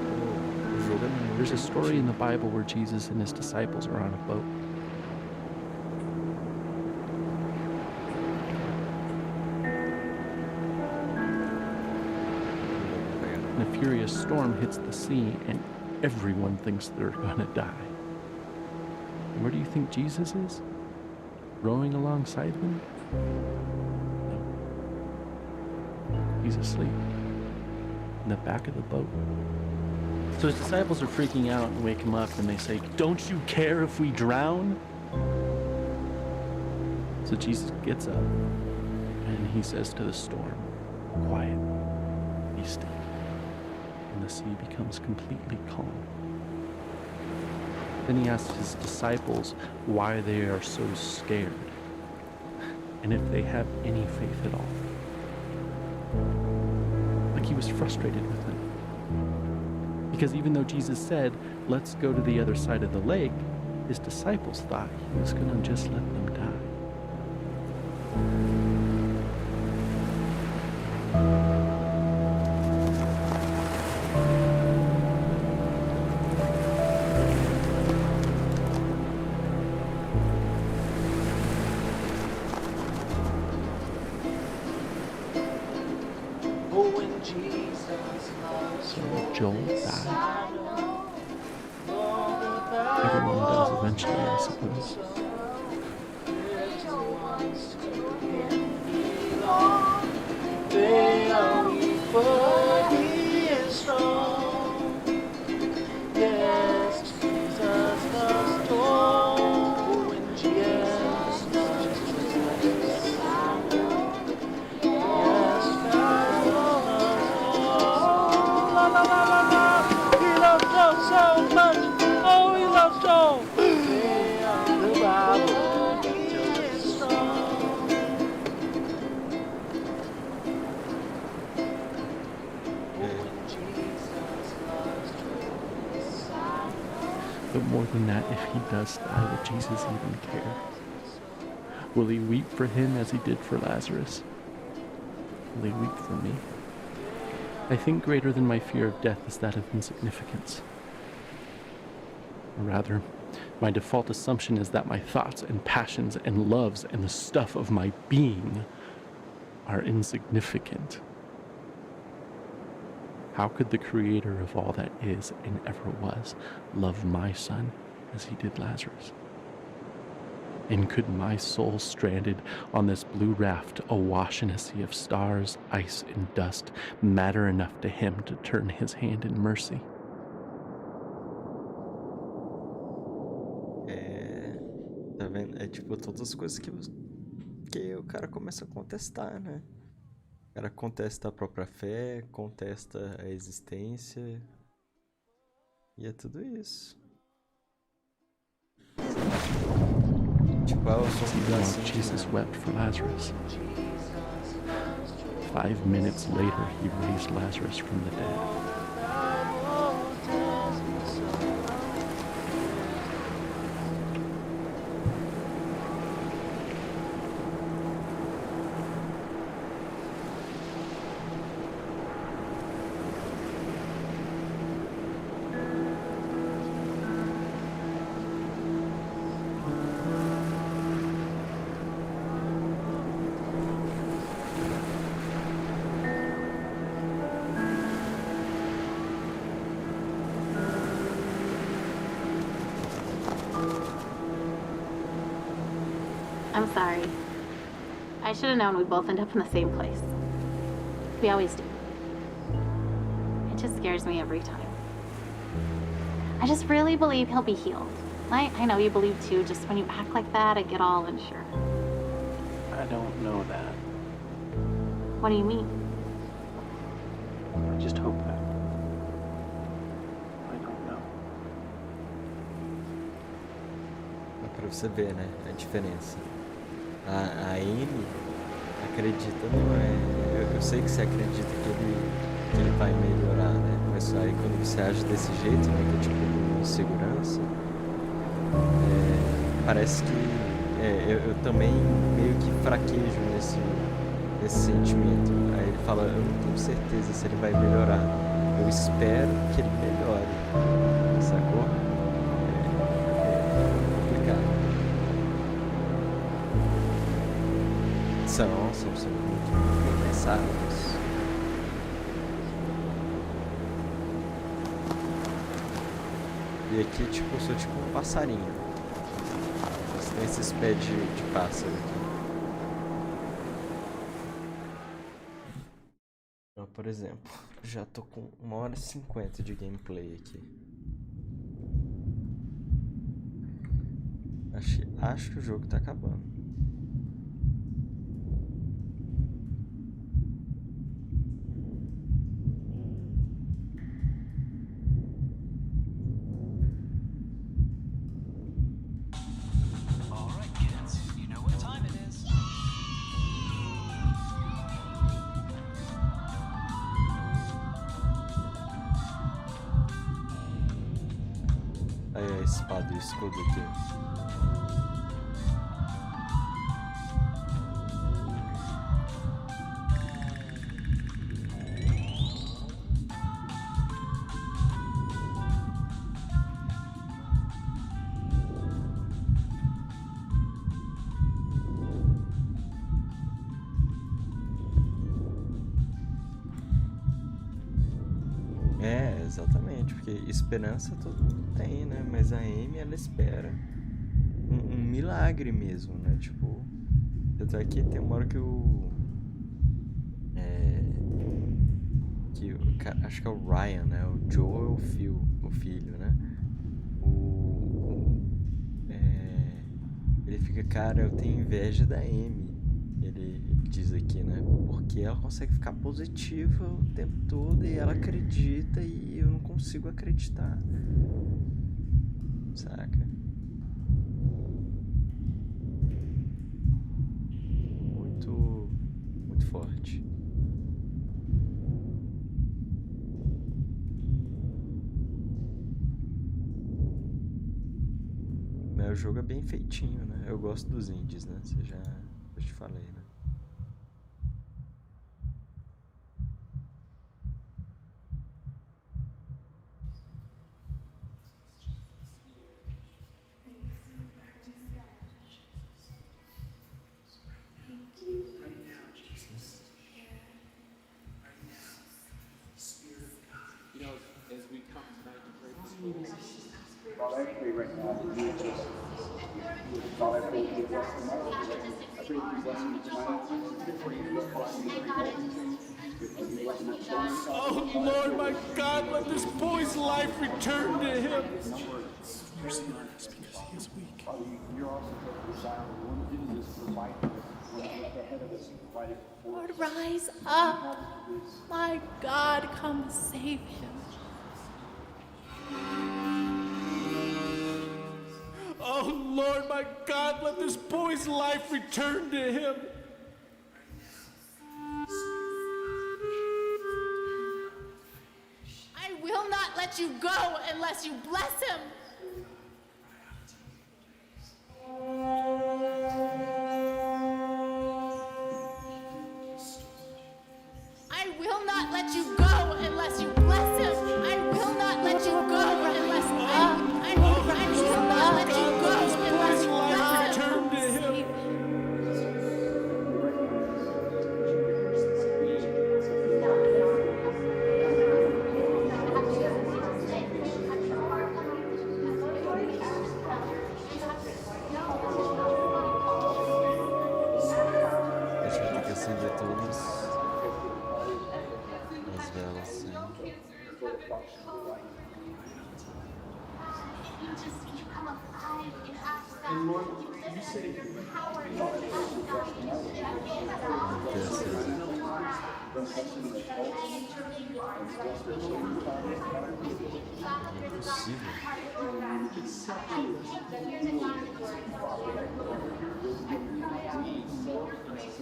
o jogo é muito There's a story divertido. in the Bible where Jesus and his disciples are on a boat. And a furious storm hits the sea, and everyone thinks they're gonna die. And where do you think Jesus is? Rowing alongside them? No. He's asleep in the back of the boat. So his disciples are freaking out and wake him up, and they say, "Don't you care if we drown?" So Jesus gets up and he says to the storm, "Quiet, be still." And the sea becomes completely calm. Then he asks his disciples why they are so scared and if they have any faith at all. Like he was frustrated with them. Because even though Jesus said, "Let's go to the other side of the lake," his disciples thought he was going to just let them die. So Joel died. Everyone does eventually, I suppose. They are weak, but he is strong. Yes, Jesus the storm. Yes, Jesus the sound. Yes, God He loves Joe so much. Oh, he loves Joe. The Bible tells us strong. But more than that, if he does die, will Jesus even care? Will he weep for him as he did for Lazarus? Will he weep for me? I think greater than my fear of death is that of insignificance. Or rather, my default assumption is that my thoughts and passions and loves and the stuff of my being are insignificant. How could the creator of all that is and ever was love my son as he did Lazarus? And could my soul stranded on this blue raft awash in a sea of stars, ice, and dust matter enough to him to turn his hand in mercy? Tá vendo? É tipo todas as coisas que o cara começa a contestar, né? O cara contesta a própria fé, contesta a existência. E é tudo isso. Tipo, eu sou um Even pedacinho while de Jesus nada. wept for Lazarus. 5 minutes later, he raised Lazarus from the dead. I'm sorry. I should have known we'd both end up in the same place. We always do. It just scares me every time. I just really believe he'll be healed. I know you believe too, just when you act like that, I get all unsure. I don't know that. What do you mean? I just hope that. I don't know. É pra você ver, né? A diferença. A Amy acredita, não é? Eu sei que você acredita que ele vai melhorar, né? Mas aí quando você age desse jeito, né? Que é tipo insegurança, parece que eu também meio que fraquejo nesse sentimento. Aí ele fala, eu não tenho certeza se ele vai melhorar. Eu espero que ele melhore. Sacou? É complicado. São muito bem pensados. E aqui, tipo, eu sou tipo um passarinho. Mas tem esses pés de pássaro aqui. Então, por exemplo, já tô com 1h50 de gameplay aqui. Acho que o jogo tá acabando. Aí a espada e o escudo aqui. Exatamente, porque esperança todo mundo tem, né? Mas a Amy, ela espera um milagre mesmo, né? Tipo, tanto é que tem uma hora que acho que é o Ryan, né? O Joe é o filho, né? Ele fica, cara, eu tenho inveja da Amy. Ele diz aqui, né? Porque ela consegue ficar positiva o tempo todo e ela acredita e eu não consigo acreditar. Saca? Muito forte. Mas o jogo é bem feitinho, né? Eu gosto dos indies, né? Eu te falei, né? Well, actually, right now, you just thought I pray for blessing my life. I pray for blessing Oh Lord, my God, let this boy's life return to him. Mercy on us because he is weak. You're also supposed to desire the one who is providing one ahead of us, provided for Lord, rise up. My God, come save him. Oh Lord, my God, let this boy's life return to him. I will not let you go unless you bless him. I will not let you go unless you bless him. I will not let you go unless I will not let you go unless you bless him. no cancer in heaven we call for you. If you come alive in us, God, And Lord, you live you in us say in you your power in us, God. You give us all the This ability is to pour out and to eventually reach Father, the God impossível. whose heart is Lord. I thank you here that God is Lord. I cry out and seek your face.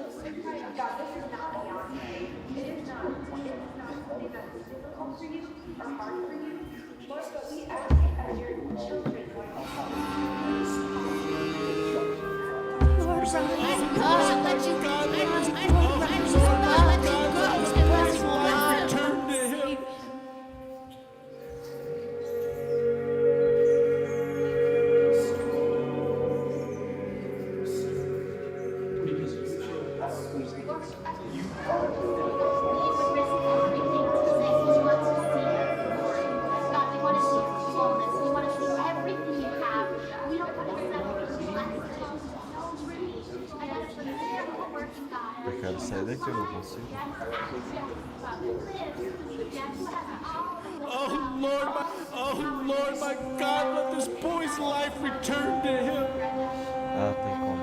I cry out, God, this is not Beyonce. It is not something that's difficult for you or hard for you. Lord, but we ask as your children, Lord, Lord, rise up. Let you go. Oh, Lord my God, let this boy's life return to him. because you chose us. You Eu quero sair daqui, eu não consigo. Oh Lord my God, let this boy's life return to him. Ah, tem como.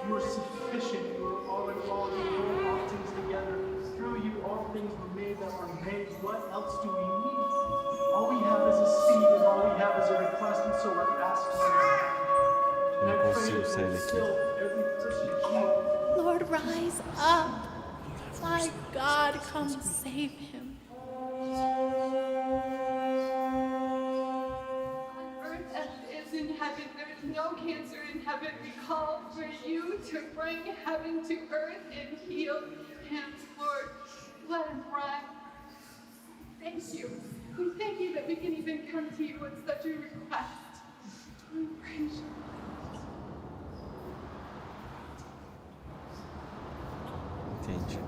You are sufficient. You are all in all. You hold all things together. Through you, all things were made that were made. What else do we need? All we have is a seed, and all we have is a request, and so we're asking you. And I Não pray consigo that sair you'll daqui. fill every person here. Lord, rise up. My God, come save him. Earth as it is in heaven, there is no cancer in heaven. We call for you to bring heaven to earth and heal him, Lord. Let him run. Thank you. We thank you that we can even come to you with such a request. We praise you. Entendi.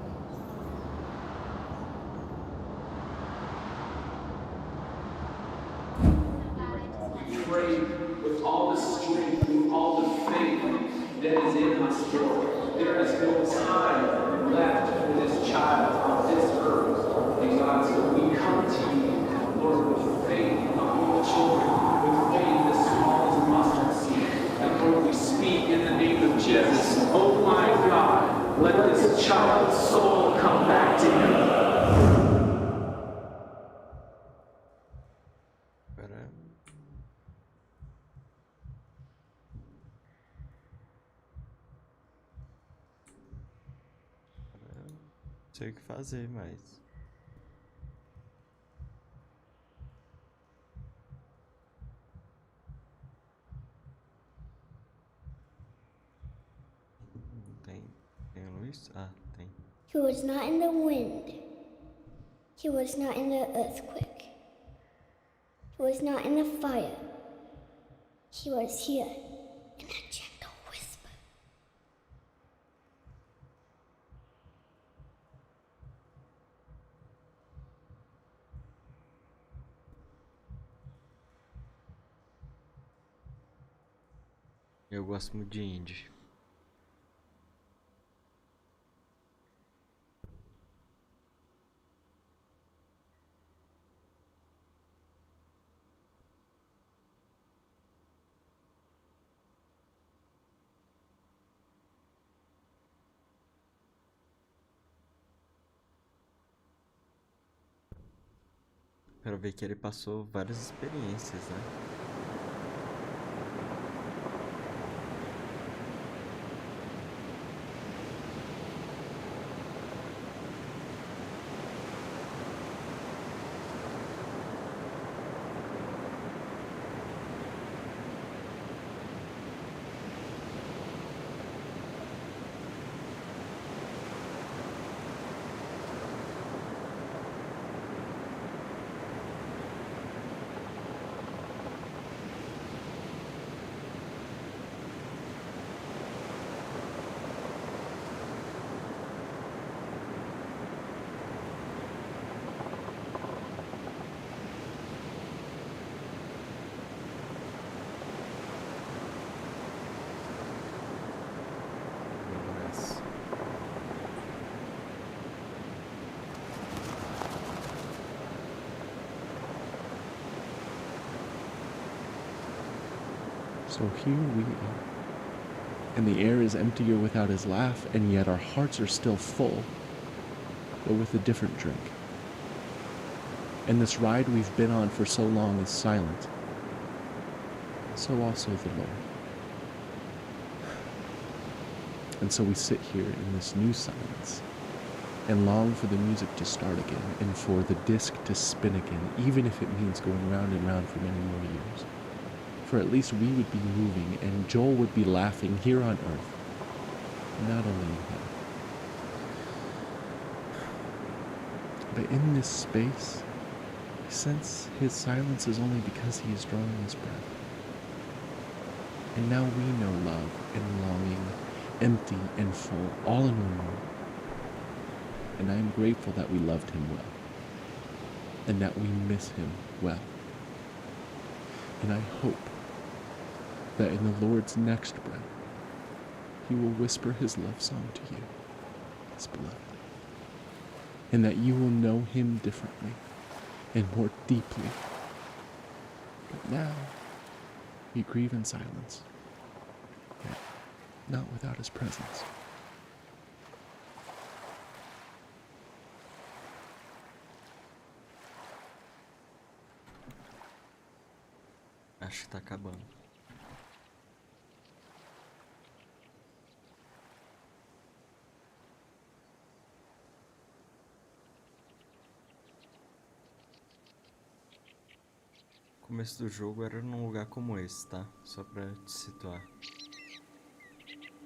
Pray with all the strength, with all the faith that is in us, Lord. There is no time left for this child on this earth. And God, so we come to you, Lord, with faith in the whole children, with faith as small as a mustard seed. And Lord, we speak in the name of Jesus. Oh my God, let this child's soul come back to him. Agora. Agora não sei o que fazer, mas. Não tem. Tem luz? Ah, tem. He was not in the wind. He was not in the earthquake. He was not in the fire. He was here in a gentle whisper. Eu gosto muito de indie. Quero ver que ele passou várias experiências, né? So here we are. And the air is emptier without his laugh, and yet our hearts are still full, but with a different drink. And this ride we've been on for so long is silent. So also the Lord. And so we sit here in this new silence and long for the music to start again and for the disc to spin again, even if it means going round and round for many more years. For at least we would be moving and Joel would be laughing here on earth, not only in heaven. But in this space, I sense his silence is only because he is drawing his breath. And now we know love and longing, empty and full, all in one moment. And I am grateful that we loved him well, and that we miss him well. And I hope that in the Lord's next breath, he will whisper his love song to you, his beloved, and that you will know him differently and more deeply. But now, you grieve in silence, yet not without his presence. Acho que tá acabando. O começo do jogo era num lugar como esse, tá? Só pra te situar.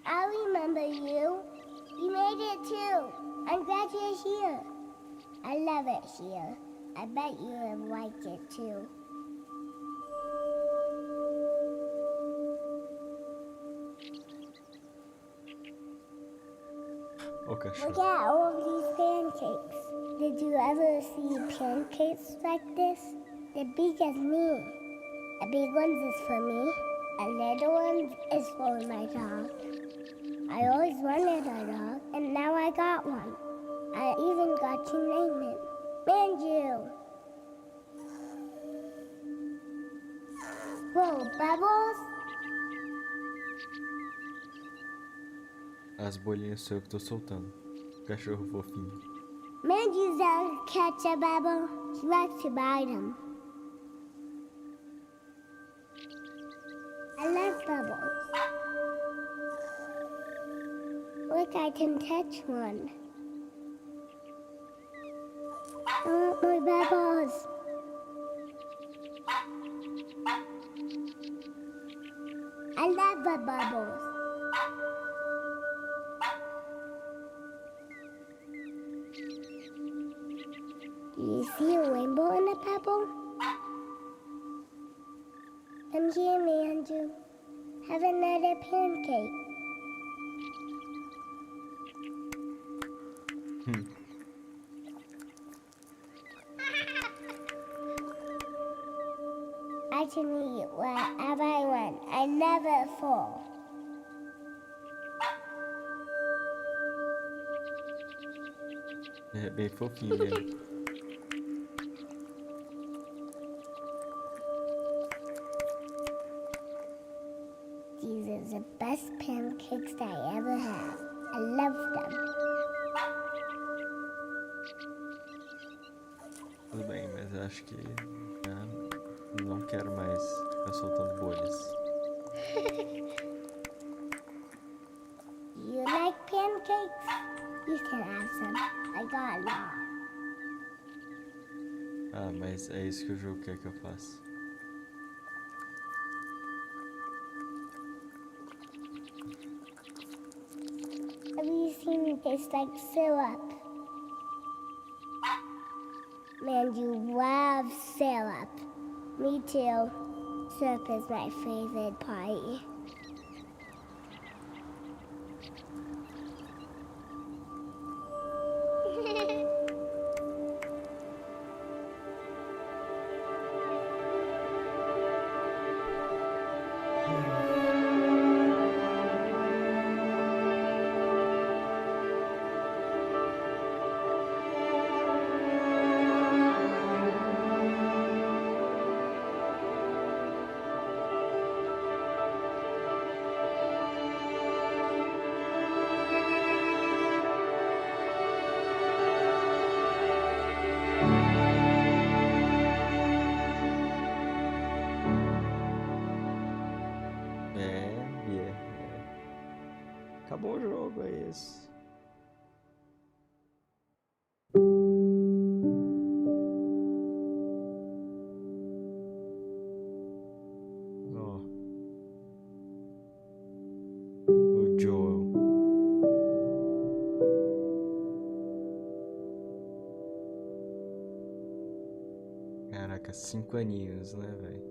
I remember you. You made it too. I'm glad you're here. I love it here. I bet you would like it too. Ô, Look cachorro. at all these pancakes. Did you ever see pancakes like this? They're big as me. A big one is for me. A little one is for my dog. I always wanted a dog, and now I got one. I even got to name him. Manju. Whoa, Bubbles? As bolinhas sou eu que tô soltando. Cachorro fofinho. Manju's down to catch a bubble. She likes to bite him. I love bubbles. Look, I can touch one. I want more bubbles. I love the bubbles. Do you see a rainbow in a pebble? Come here, Manju. Have another pancake. I can eat whatever I want. I never fall. É bem fofinho mesmo. These are the best pancakes that I ever had. I love them. Tudo bem, mas eu acho que já não quero mais ficar soltando bolhas. You like pancakes? You can have some. I got a lot. Ah, mas é isso que o jogo quer que eu faça. Have you seen me taste like syrup? Man, you love syrup. Me too. Syrup is my favorite part. mais. Ó. O Joel. Caraca, 5 aninhos, né, velho?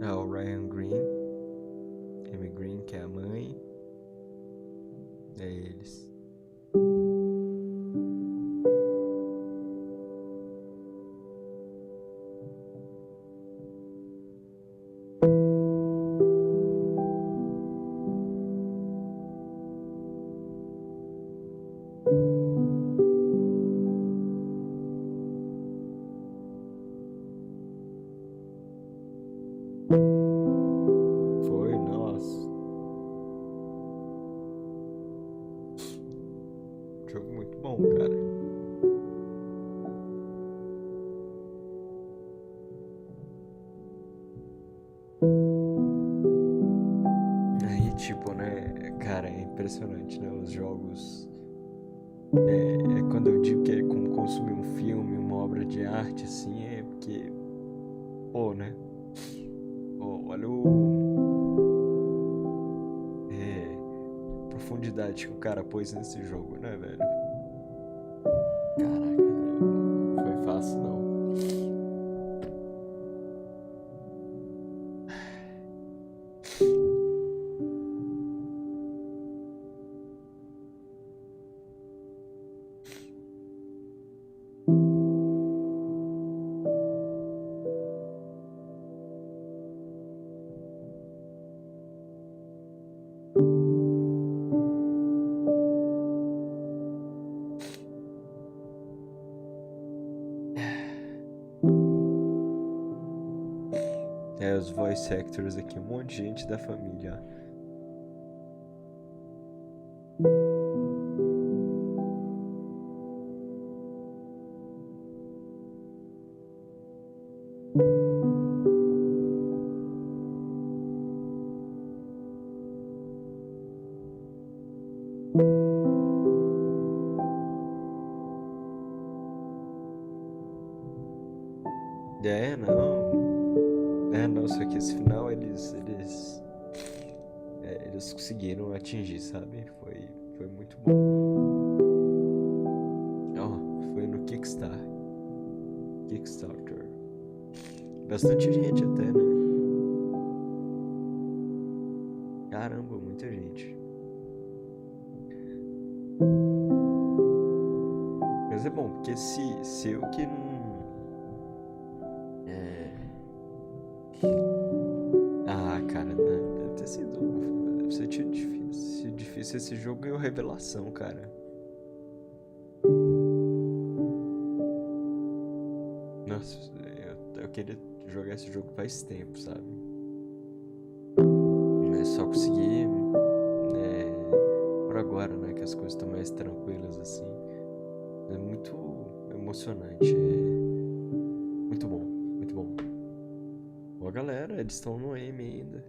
Ah, o Ryan Green. Amy Green, que é a mãe. É eles. Foi, nossa. Jogo muito bom, cara. Aí, tipo, né, cara, é impressionante, né? Os jogos. É quando eu digo que é como consumir um filme, uma obra de arte, assim, é porque. Pô, né? Pô, olha profundidade que o cara pôs nesse jogo, né, velho? Caraca, não foi fácil, não. Os voice actors aqui, um monte de gente da família. Não, só que esse final eles conseguiram atingir, sabe? Foi muito bom. Ó, foi no Kickstarter. Bastante gente até, né? Caramba, muita gente. Mas é bom, porque se eu que não. Ah, cara, deve ter sido. Deve ser difícil esse jogo ganhou revelação, cara. Nossa, eu queria jogar esse jogo faz tempo, sabe? Mas só consegui por agora, né? Que as coisas estão mais tranquilas assim. É muito emocionante. Muito bom, muito bom. Ó, galera, eles estão no M ainda.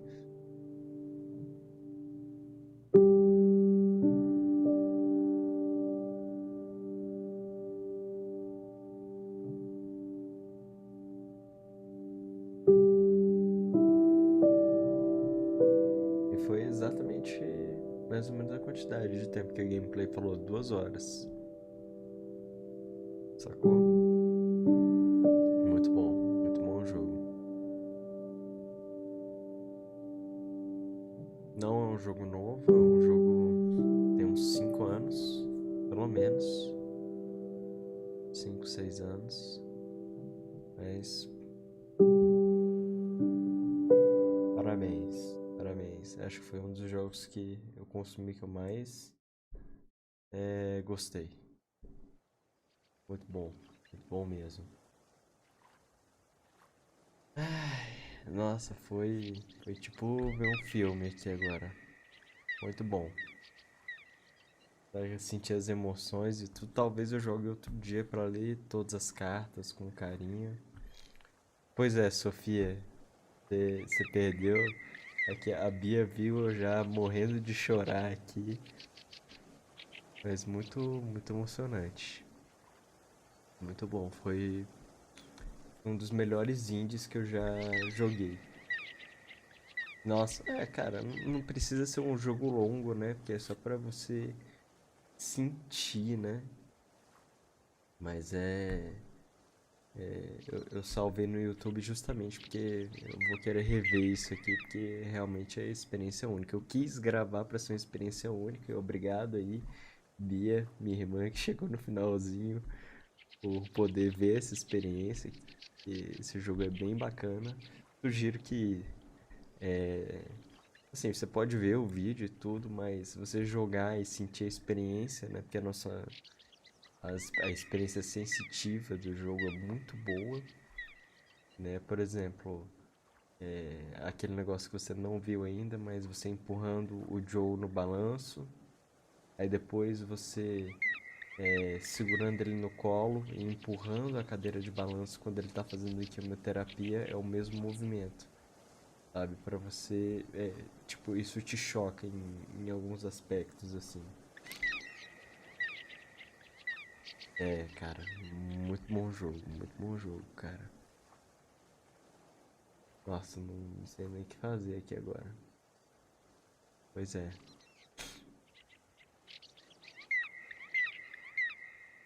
E foi exatamente mais ou menos a quantidade de tempo que a gameplay falou, 2 horas. Sacou? Muito bom o jogo. Não é um jogo novo, é um jogo tem uns 5 anos, pelo menos. 5, 6 anos. Mas parabéns. Acho que foi um dos jogos que eu consumi que eu mais gostei. Muito bom mesmo. Ai, nossa, foi tipo ver um filme aqui agora. Muito bom. Pra sentir as emoções e tudo. Talvez eu jogue outro dia pra ler todas as cartas com carinho. Pois é, Sofia, você perdeu. Aqui a Bia viu eu já morrendo de chorar aqui. Mas muito emocionante. Muito bom. Foi um dos melhores indies que eu já joguei. Nossa, cara, não precisa ser um jogo longo, né? Porque é só pra você sentir, né? Mas eu salvei no YouTube justamente porque eu vou querer rever isso aqui, porque realmente é experiência única. Eu quis gravar pra ser uma experiência única, e obrigado aí, Bia, minha irmã, que chegou no finalzinho, por poder ver essa experiência, que esse jogo é bem bacana. Sugiro que, assim, você pode ver o vídeo e tudo, mas você jogar e sentir a experiência, né? Porque a experiência sensitiva do jogo é muito boa, né? Por exemplo, aquele negócio que você não viu ainda, mas você empurrando o Joe no balanço, aí depois você segurando ele no colo e empurrando a cadeira de balanço quando ele tá fazendo quimioterapia, é o mesmo movimento, sabe? Pra você, tipo, isso te choca em alguns aspectos, assim. Cara, muito bom jogo, cara. Nossa, não sei nem o que fazer aqui agora. Pois é.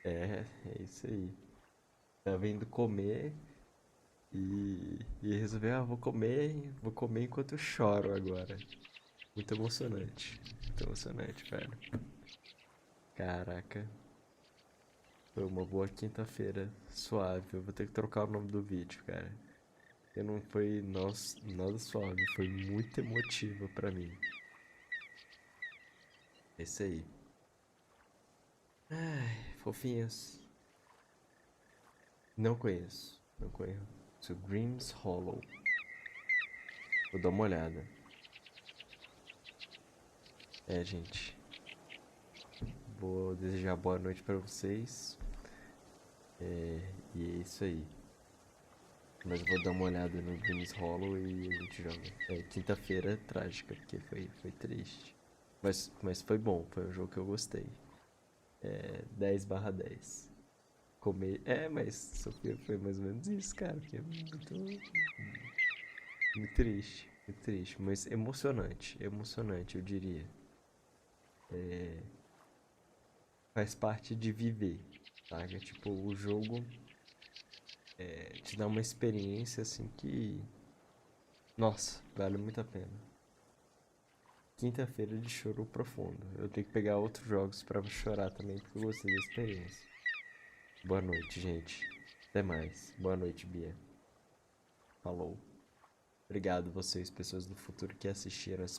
É isso aí. Tava indo comer e resolvi, vou comer enquanto eu choro agora. Muito emocionante, velho. Caraca, foi uma boa quinta-feira suave. Eu vou ter que trocar o nome do vídeo, cara. Porque não foi, nossa, nada suave, foi muito emotivo pra mim. É isso aí. Ai, fofinhos. Não conheço, não conheço. Grimm's Hollow. Vou dar uma olhada. Gente. Vou desejar boa noite pra vocês. E é isso aí. Mas eu vou dar uma olhada no Grimm's Hollow e a gente joga. Quinta-feira trágica, porque foi triste. Mas foi bom, foi um jogo que eu gostei. 10/10. Comer. Mas Sofia foi mais ou menos isso, cara. Que é muito triste. Muito triste. Mas emocionante. Emocionante, eu diria. Faz parte de viver, sabe? Tipo, o jogo te dá uma experiência assim que. Nossa, vale muito a pena. Quinta-feira de choro profundo. Eu tenho que pegar outros jogos pra chorar também, porque eu gostei da experiência. Boa noite, gente. Até mais. Boa noite, Bia. Falou. Obrigado vocês, pessoas do futuro que assistiram essa